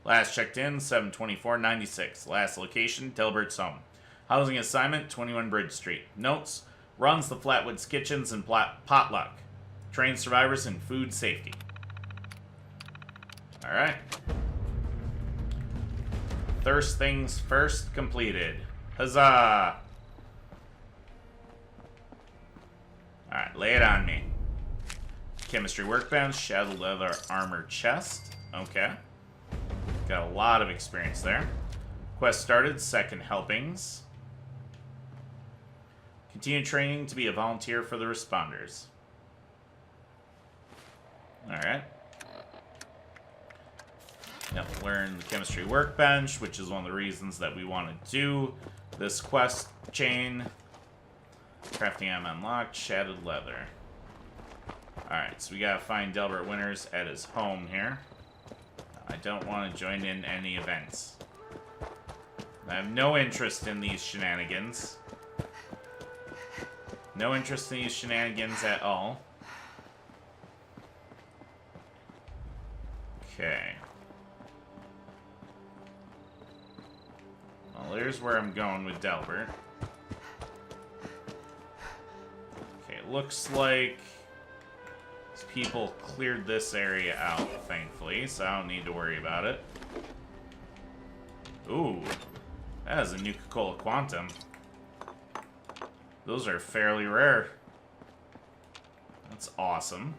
Last checked in. 7/24/96. Last location. Delbert's home. Housing assignment, 21 Bridge Street. Notes, runs the Flatwoods Kitchens and Potluck. Trains survivors in food safety. Alright. Thirst things first completed. Huzzah! Alright, lay it on me. Chemistry workbench, shadow leather armor chest. Okay. Got a lot of experience there. Quest started, second helpings. Continue training to be a volunteer for the responders. Alright. Yep, learn the chemistry workbench, which is one of the reasons that we want to do this quest chain. Crafting item unlocked, shattered leather. Alright, so we gotta find Delbert Winners at his home here. I don't want to join in any events. I have no interest in these shenanigans. No interest in these shenanigans at all. Okay. Well, there's where I'm going with Delbert. Okay, it looks like these people cleared this area out, thankfully, so I don't need to worry about it. Ooh, that is a Nuka-Cola Quantum. Those are fairly rare. That's awesome.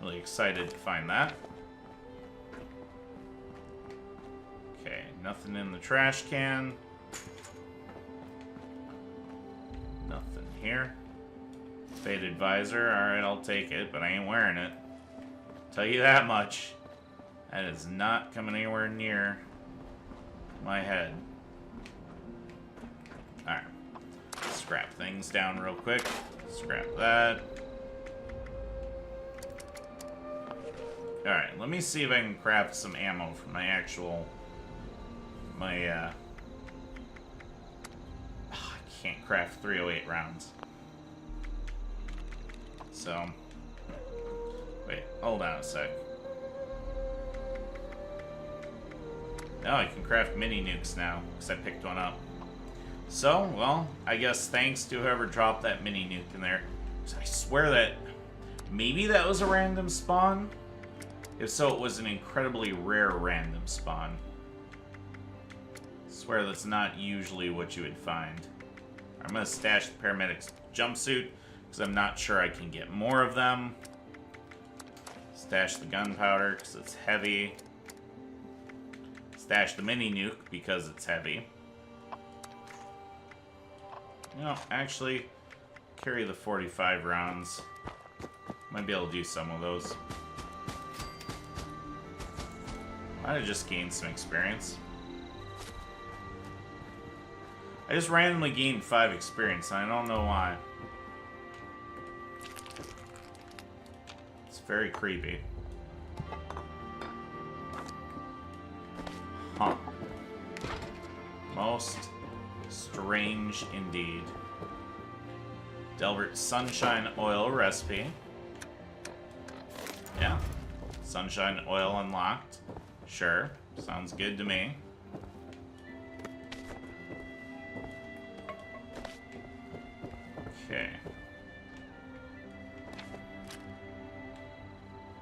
Really excited to find that. Okay, nothing in the trash can. Nothing here. Faded visor. Alright, I'll take it, but I ain't wearing it. Tell you that much. That is not coming anywhere near my head. Alright. Scrap things down real quick. Scrap that. Alright, let me see if I can craft some ammo for my actual... I can't craft 308 rounds. So... Wait, hold on a sec. No, I can craft mini nukes now, because I picked one up. So, well, I guess thanks to whoever dropped that mini nuke in there. I swear that maybe that was a random spawn. If so, it was an incredibly rare random spawn. swear that's not usually what you would find. I'm gonna stash the paramedic's jumpsuit because I'm not sure I can get more of them. Stash the gunpowder because it's heavy. Stash the mini nuke because it's heavy. No, actually, carry the 45 rounds. Might be able to do some of those. Might have just gained some experience. I just randomly gained 5 experience, and I don't know why. It's very creepy. Huh. Most strange indeed. Delbert Sunshine Oil recipe. Yeah. Sunshine Oil unlocked. Sure. Sounds good to me. Okay.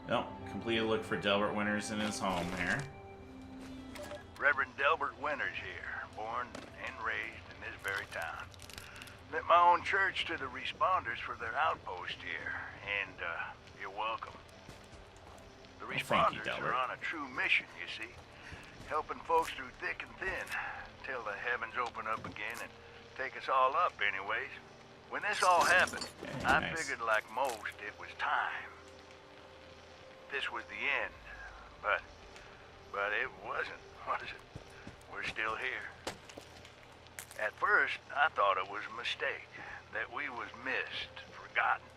Nope. Complete a look for Delbert Winters in his home here. Reverend Delbert Winters here, born and raised in this very town. Lit my own church to the responders for their outpost here, and you're welcome. The responders are on a true mission, you see, helping folks through thick and thin, till the heavens open up again and take us all up anyways. When this all happened, I figured like most it was time. This was the end, but it wasn't, was it? We're still here. At first, I thought it was a mistake, that we was missed, forgotten.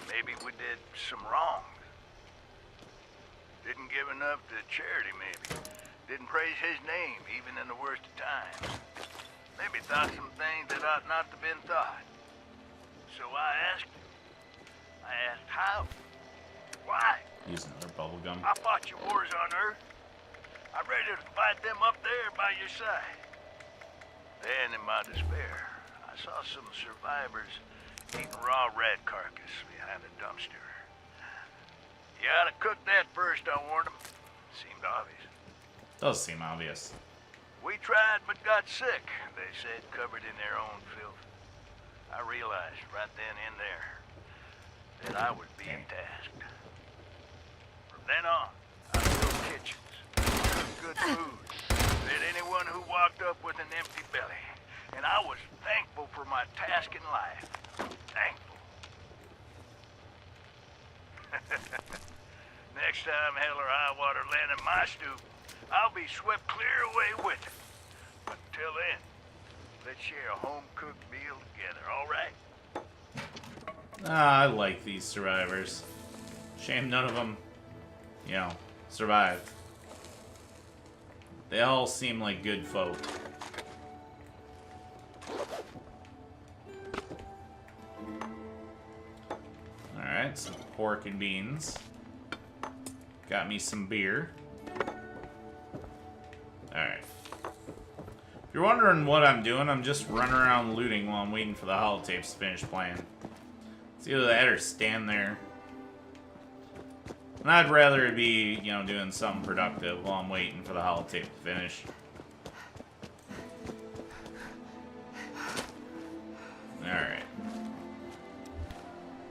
Maybe we did some wrong. Didn't give enough to charity, maybe. Didn't praise his name, even in the worst of times. Maybe thought some things that ought not to been thought. So I asked him. I asked how. Why? Use another bubble gum. I fought your wars on Earth. I'm ready to fight them up there by your side. Then, in my despair, I saw some survivors eating raw rat carcass behind a dumpster. You ought to cook that first, I warned them. Seemed obvious. Does seem obvious. We tried but got sick, they said, covered in their own filth. I realized right then and there that I was being tasked. From then on, I built kitchens, cooked good food, fed anyone who walked up with an empty belly. And I was thankful for my task in life. Thankful. Next time hell or high water land in my stoop, I'll be swept clear away with it. But until then, let's share a home-cooked meal together, all right? Ah, I like these survivors. Shame none of them, survived. They all seem like good folk. Alright, some pork and beans. Got me some beer. Alright. If you're wondering what I'm doing, I'm just running around looting while I'm waiting for the holotapes to finish playing. It's either that or stand there. And I'd rather it be, doing something productive while I'm waiting for the holotape to finish. Alright.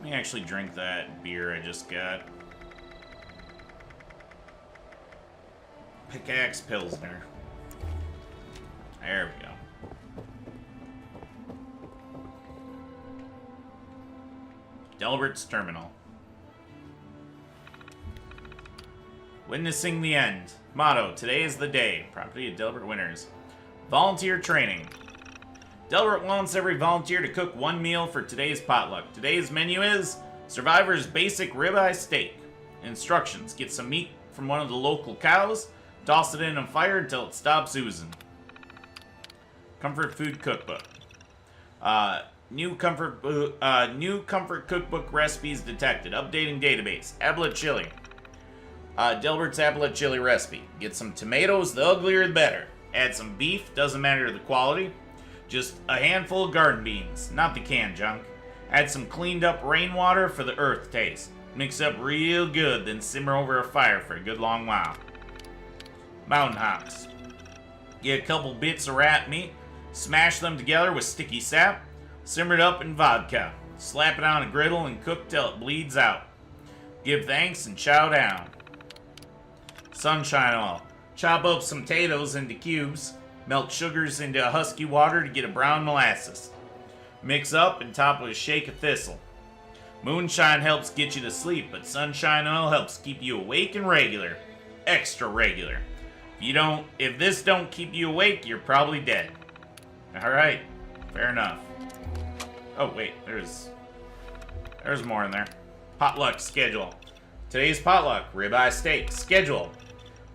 Let me actually drink that beer I just got. Pickaxe Pilsner. There we go. Delbert's Terminal. Witnessing the end. Motto, today is the day. Property of Delbert Winters. Volunteer training. Delbert wants every volunteer to cook one meal for today's potluck. Today's menu is Survivor's Basic Ribeye Steak. Instructions. Get some meat from one of the local cows. Toss it in a fire until it stops oozing. Comfort Food Cookbook. New comfort cookbook recipes detected. Updating database. Appalachia. Delbert's Appalachia recipe. Get some tomatoes, the uglier the better. Add some beef, doesn't matter the quality. Just a handful of garden beans, not the canned junk. Add some cleaned up rainwater for the earth taste. Mix up real good, then simmer over a fire for a good long while. Mountain hops. Get a couple bits of rat meat, smash them together with sticky sap, simmer it up in vodka, slap it on a griddle and cook till it bleeds out. Give thanks and chow down. Sunshine oil. Chop up some potatoes into cubes, melt sugars into a husky water to get a brown molasses. Mix up and top with a shake of thistle. Moonshine helps get you to sleep, but sunshine oil helps keep you awake and regular. Extra regular. If this don't keep you awake, you're probably dead. Alright, fair enough. Oh wait, there's more in there. Potluck schedule. Today's potluck, ribeye steak. Schedule.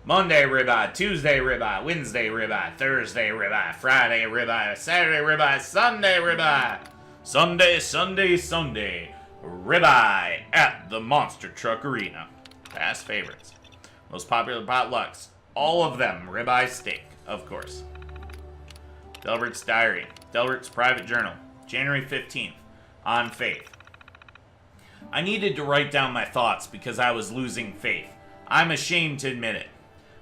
Monday ribeye, Tuesday ribeye, Wednesday ribeye, Thursday ribeye, Friday ribeye, Saturday ribeye, Sunday ribeye. Sunday. Ribeye at the Monster Truck Arena. Past favorites. Most popular potlucks. All of them ribeye steak, of course. Delbert's diary. Delbert's private journal. January 15th. On faith. I needed to write down my thoughts because I was losing faith. I'm ashamed to admit it.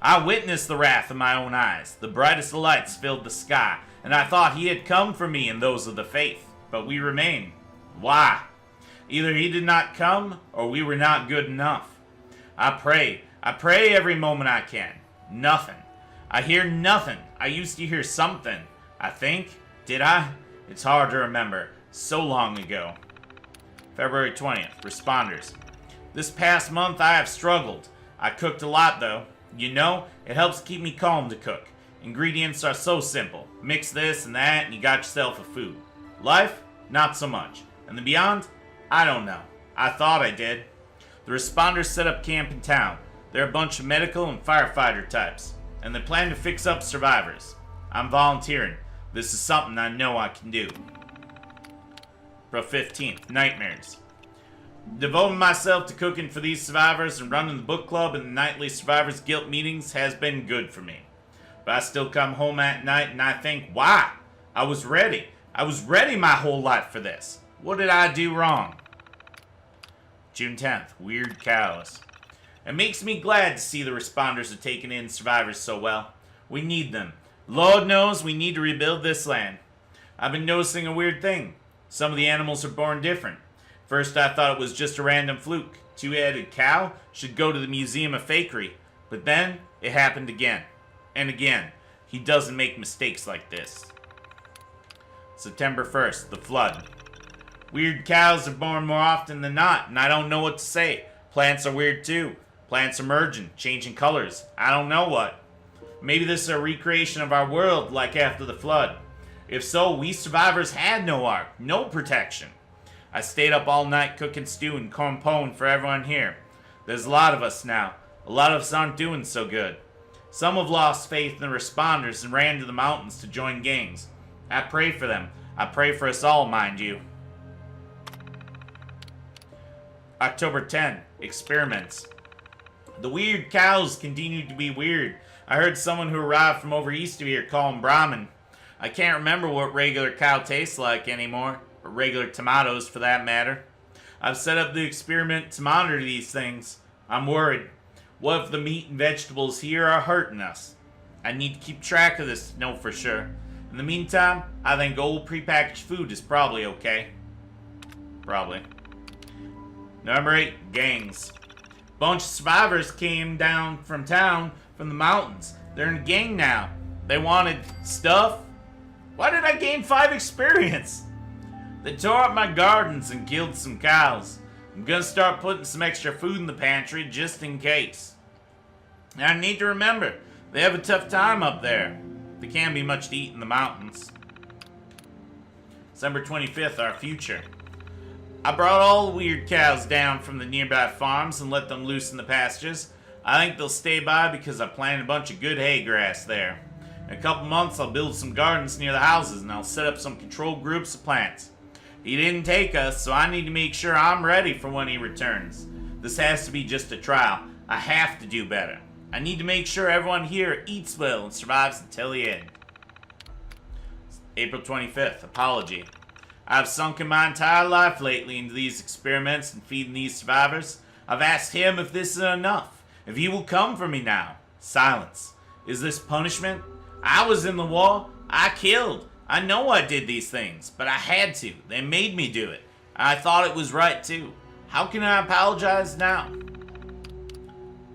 I witnessed the wrath of my own eyes. The brightest of lights filled the sky, and I thought he had come for me and those of the faith. But we remain. Why? Either he did not come, or we were not good enough. I pray every moment I can. Nothing. I hear nothing. I used to hear something. I think. Did I? It's hard to remember. So long ago. February 20th. Responders. This past month I have struggled. I cooked a lot though. You know, it helps keep me calm to cook. Ingredients are so simple. Mix this and that and you got yourself a food. Life? Not so much. And the beyond? I don't know. I thought I did. The responders set up camp in town. They're a bunch of medical and firefighter types. And they plan to fix up survivors. I'm volunteering. This is something I know I can do. April 15th. Nightmares. Devoting myself to cooking for these survivors and running the book club and the nightly Survivors Guilt meetings has been good for me. But I still come home at night and I think, why? I was ready. I was ready my whole life for this. What did I do wrong? June 10th. Weird cows. It makes me glad to see the responders are taking in survivors so well. We need them. Lord knows we need to rebuild this land. I've been noticing a weird thing. Some of the animals are born different. First I thought it was just a random fluke. Two-headed cow should go to the Museum of Fakery. But then it happened again. And again. He doesn't make mistakes like this. September 1st. The flood. Weird cows are born more often than not, and I don't know what to say. Plants are weird too. Plants are merging, changing colors. I don't know what. Maybe this is a recreation of our world like after the flood. If so, we survivors had no ark, no protection. I stayed up all night cooking stew and corn for everyone here. There's a lot of us now. A lot of us aren't doing so good. Some have lost faith in the responders and ran to the mountains to join gangs. I pray for them. I pray for us all, mind you. October 10. Experiments. The weird cows continued to be weird. I heard someone who arrived from over east of here call them Brahmin. I can't remember what regular cow tastes like anymore. Or regular tomatoes, for that matter. I've set up the experiment to monitor these things. I'm worried. What if the meat and vegetables here are hurting us? I need to keep track of this to know for sure. In the meantime, I think old prepackaged food is probably okay. Probably. Number 8. Gangs. Bunch of survivors came down from town from the mountains. They're in a gang now. They wanted stuff. Why did I gain 5 experience? They tore up my gardens and killed some cows. I'm gonna start putting some extra food in the pantry just in case. And I need to remember, they have a tough time up there. There can't be much to eat in the mountains. December 25th, our future. I brought all the weird cows down from the nearby farms and let them loose in the pastures. I think they'll stay by because I planted a bunch of good hay grass there. In a couple months, I'll build some gardens near the houses and I'll set up some controlled groups of plants. He didn't take us, so I need to make sure I'm ready for when he returns. This has to be just a trial. I have to do better. I need to make sure everyone here eats well and survives until the end. April 25th, apology. I've sunken my entire life lately into these experiments and feeding these survivors. I've asked him if this is enough, if he will come for me now. Silence. Is this punishment? I was in the war. I killed. I know I did these things, but I had to. They made me do it. I thought it was right too. How can I apologize now?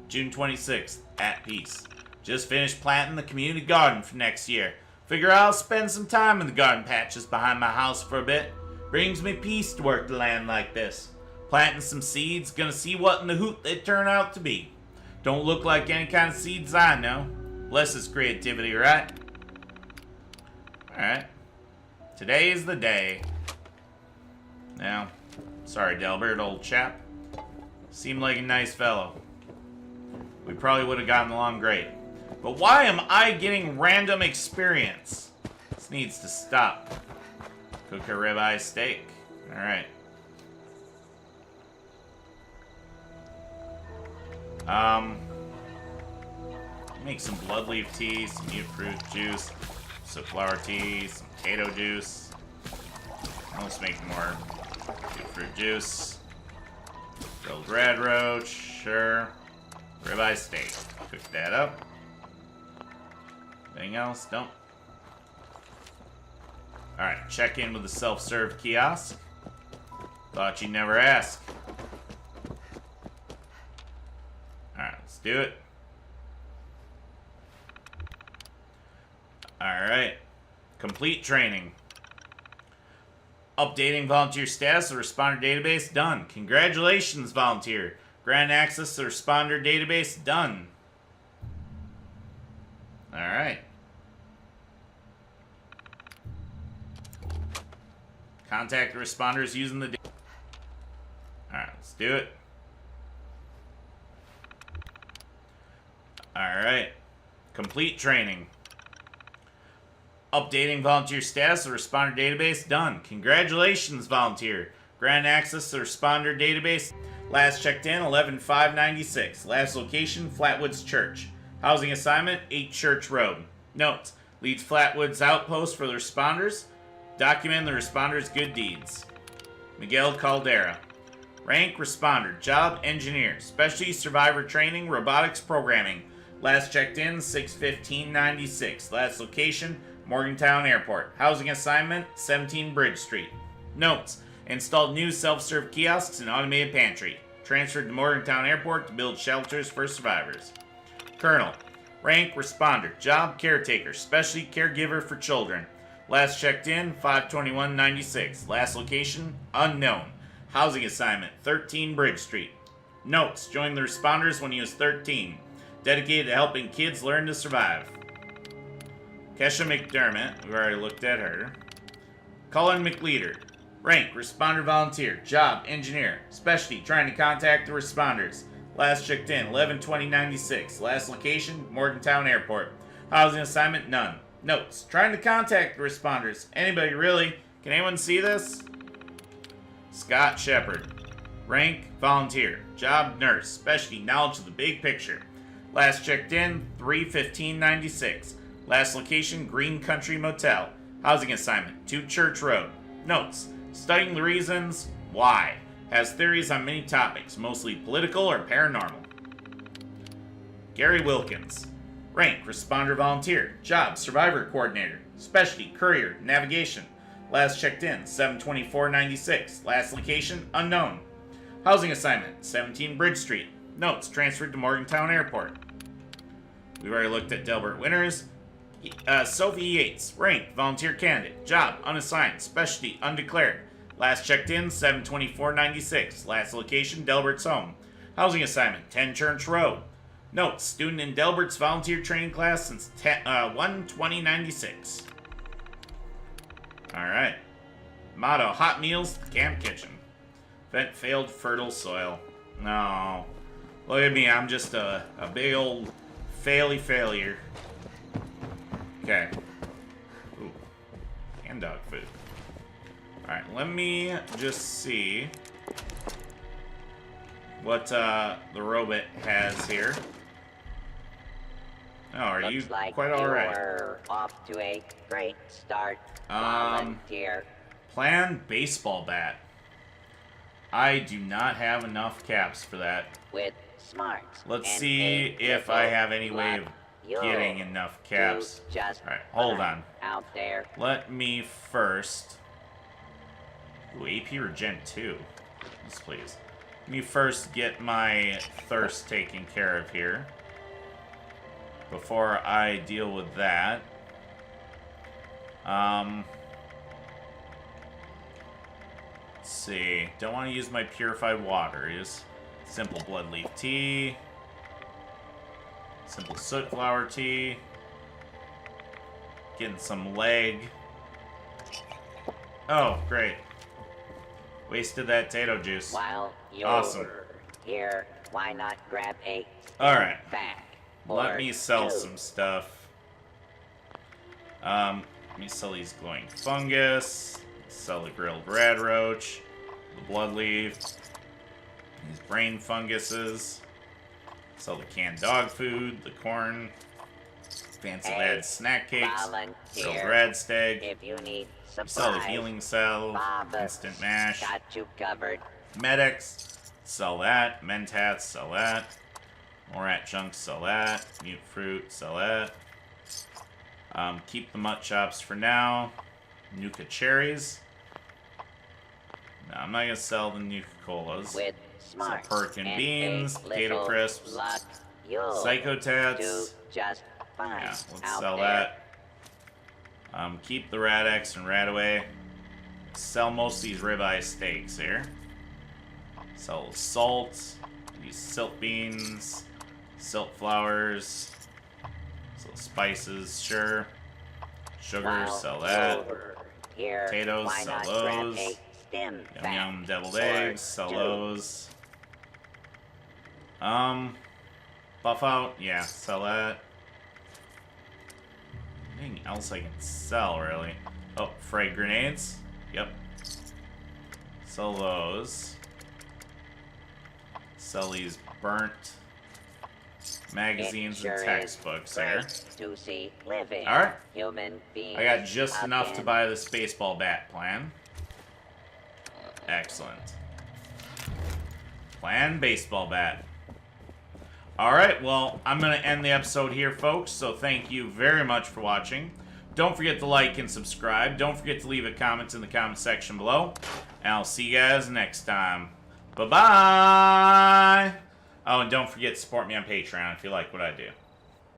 June 26th, at peace. Just finished planting the community garden for next year. Figure I'll spend some time in the garden patches behind my house for a bit. Brings me peace to work the land like this. Planting some seeds, gonna see what in the hoot they turn out to be. Don't look like any kind of seeds I know. Bless his creativity, right? Alright. Today is the day. Now, sorry Delbert, old chap. Seemed like a nice fellow. We probably would have gotten along great. But why am I getting random experience? This needs to stop. Cook a ribeye steak. Alright. Make some blood leaf tea, some mute fruit juice, some flower tea, some potato juice. Let's make more mute fruit juice. Grilled red roach, sure. Ribeye steak. Cook that up. Anything else? Don't. Alright, check in with the self-serve kiosk. Thought you'd never ask. Alright, let's do it. Alright. Complete training. Updating volunteer status of responder database done. Congratulations, volunteer. Grant access to the responder database done. Alright. Contact the responders using the... Alright, let's do it. Alright. Complete training. Updating volunteer status of the responder database done. Congratulations, volunteer. Grant access to the responder database. Last checked in, 11/5/96. Last location, Flatwoods Church. Housing assignment, 8 Church Road. Notes: leads Flatwoods outpost for the responders. Document the responders' good deeds. Miguel Caldera. Rank, responder. Job, engineer. Specialty, survivor training, robotics programming. Last checked in, 6/15/96. Last location, Morgantown Airport. Housing assignment, 17 Bridge Street. Notes: installed new self-serve kiosks and automated pantry. Transferred to Morgantown Airport to build shelters for survivors. Colonel. Rank, responder. Job, caretaker. Specialty, caregiver for children. Last checked in, 5/21/96. Last location, unknown. Housing assignment, 13 Bridge Street. Notes: joined the responders when he was 13. Dedicated to helping kids learn to survive. Kesha McDermott, we've already looked at her. Cullen McLeader. Rank, responder volunteer. Job, engineer. Specialty, trying to contact the responders. Last checked in, 11/20/96. Last location, Morgantown Airport. Housing assignment, none. Notes: trying to contact the responders. Anybody really? Can anyone see this? Scott Shepard. Rank, volunteer. Job, nurse. Specialty, knowledge of the big picture. Last checked in, 3/15/96. Last location, Green Country Motel. Housing assignment, 2 Church Road. Notes: studying the reasons why. Has theories on many topics, mostly political or paranormal. Gary Wilkins. Rank, responder volunteer. Job, survivor coordinator. Specialty, courier, navigation. Last checked in, 7/24/96. Last location, unknown. Housing assignment, 17 Bridge Street. Notes: transferred to Morgantown Airport. We've already looked at Delbert Winters. Sophie Yates. Rank, volunteer candidate. Job, unassigned. Specialty, undeclared. Last checked in, 7/24/96. Last location, Delbert's home. Housing assignment, 10 Church Road. Notes: student in Delbert's volunteer training class since 1/20/96. Alright. Motto: hot meals, camp kitchen. Vent failed fertile soil. No. Look at me, I'm just a big old failure. Okay. Ooh. And dog food. Alright, let me just see what the robot has here. Oh, are Looks you like quite alright? You're off to a great start, volunteer. Plan baseball bat. I do not have enough caps for that. With smarts. Let's and see a if I have any little way luck, getting enough caps. Alright, hold on. Out there. Let me first... Ooh, AP Regen 2. Yes, please. Let me first get my thirst taken care of here. Before I deal with that. Let's see. Don't want to use my purified water. Use simple blood leaf tea. Simple soot flower tea. Getting some leg. Oh, great. Wasted that potato juice. While you're Awesome. here, why not grab a Alright. back? Let me sell two. some stuff. Let me sell these glowing fungus. Sell the grilled rad roach. The blood leaf. These brain funguses. Sell the canned dog food. The corn. Fancy lad snack cakes. Grilled rad steak. If you need supplies, Sell the healing cell. Bob Instant mash. got you covered. Medics. Sell that. Mentats. Sell that. More rat chunks. Sell that. Mute fruit. Sell that. Keep the mutt chops for now. Nuka cherries. No, I'm not gonna sell the Nuka colas. With smart Perkin and beans, a potato little crisps, luck, you'll Psychotats. do just fine. Yeah, let's out sell there. that. Keep the Rad-X and Radaway. Sell most of these ribeye steaks here. Sell salt. These silt beans. Silt flowers. Sell spices, sure. Sugar, While sell that. you're here, Potatoes, why sell not grab those. a stem Yum back yum deviled or eggs, sell two? those. Buff out, yeah, sell that. Anything else I can sell, really? Oh, frag grenades. Yep. Sell those. Sell these burnt magazines It sure and is textbooks there. great to see living Alright. human beings I got just enough to again. buy this baseball bat plan. Excellent. Plan baseball bat. Alright, well, I'm going to end the episode here, folks, so thank you very much for watching. Don't forget to like and subscribe. Don't forget to leave a comment in the comment section below. And I'll see you guys next time. Bye-bye! Oh, and don't forget to support me on Patreon if you like what I do.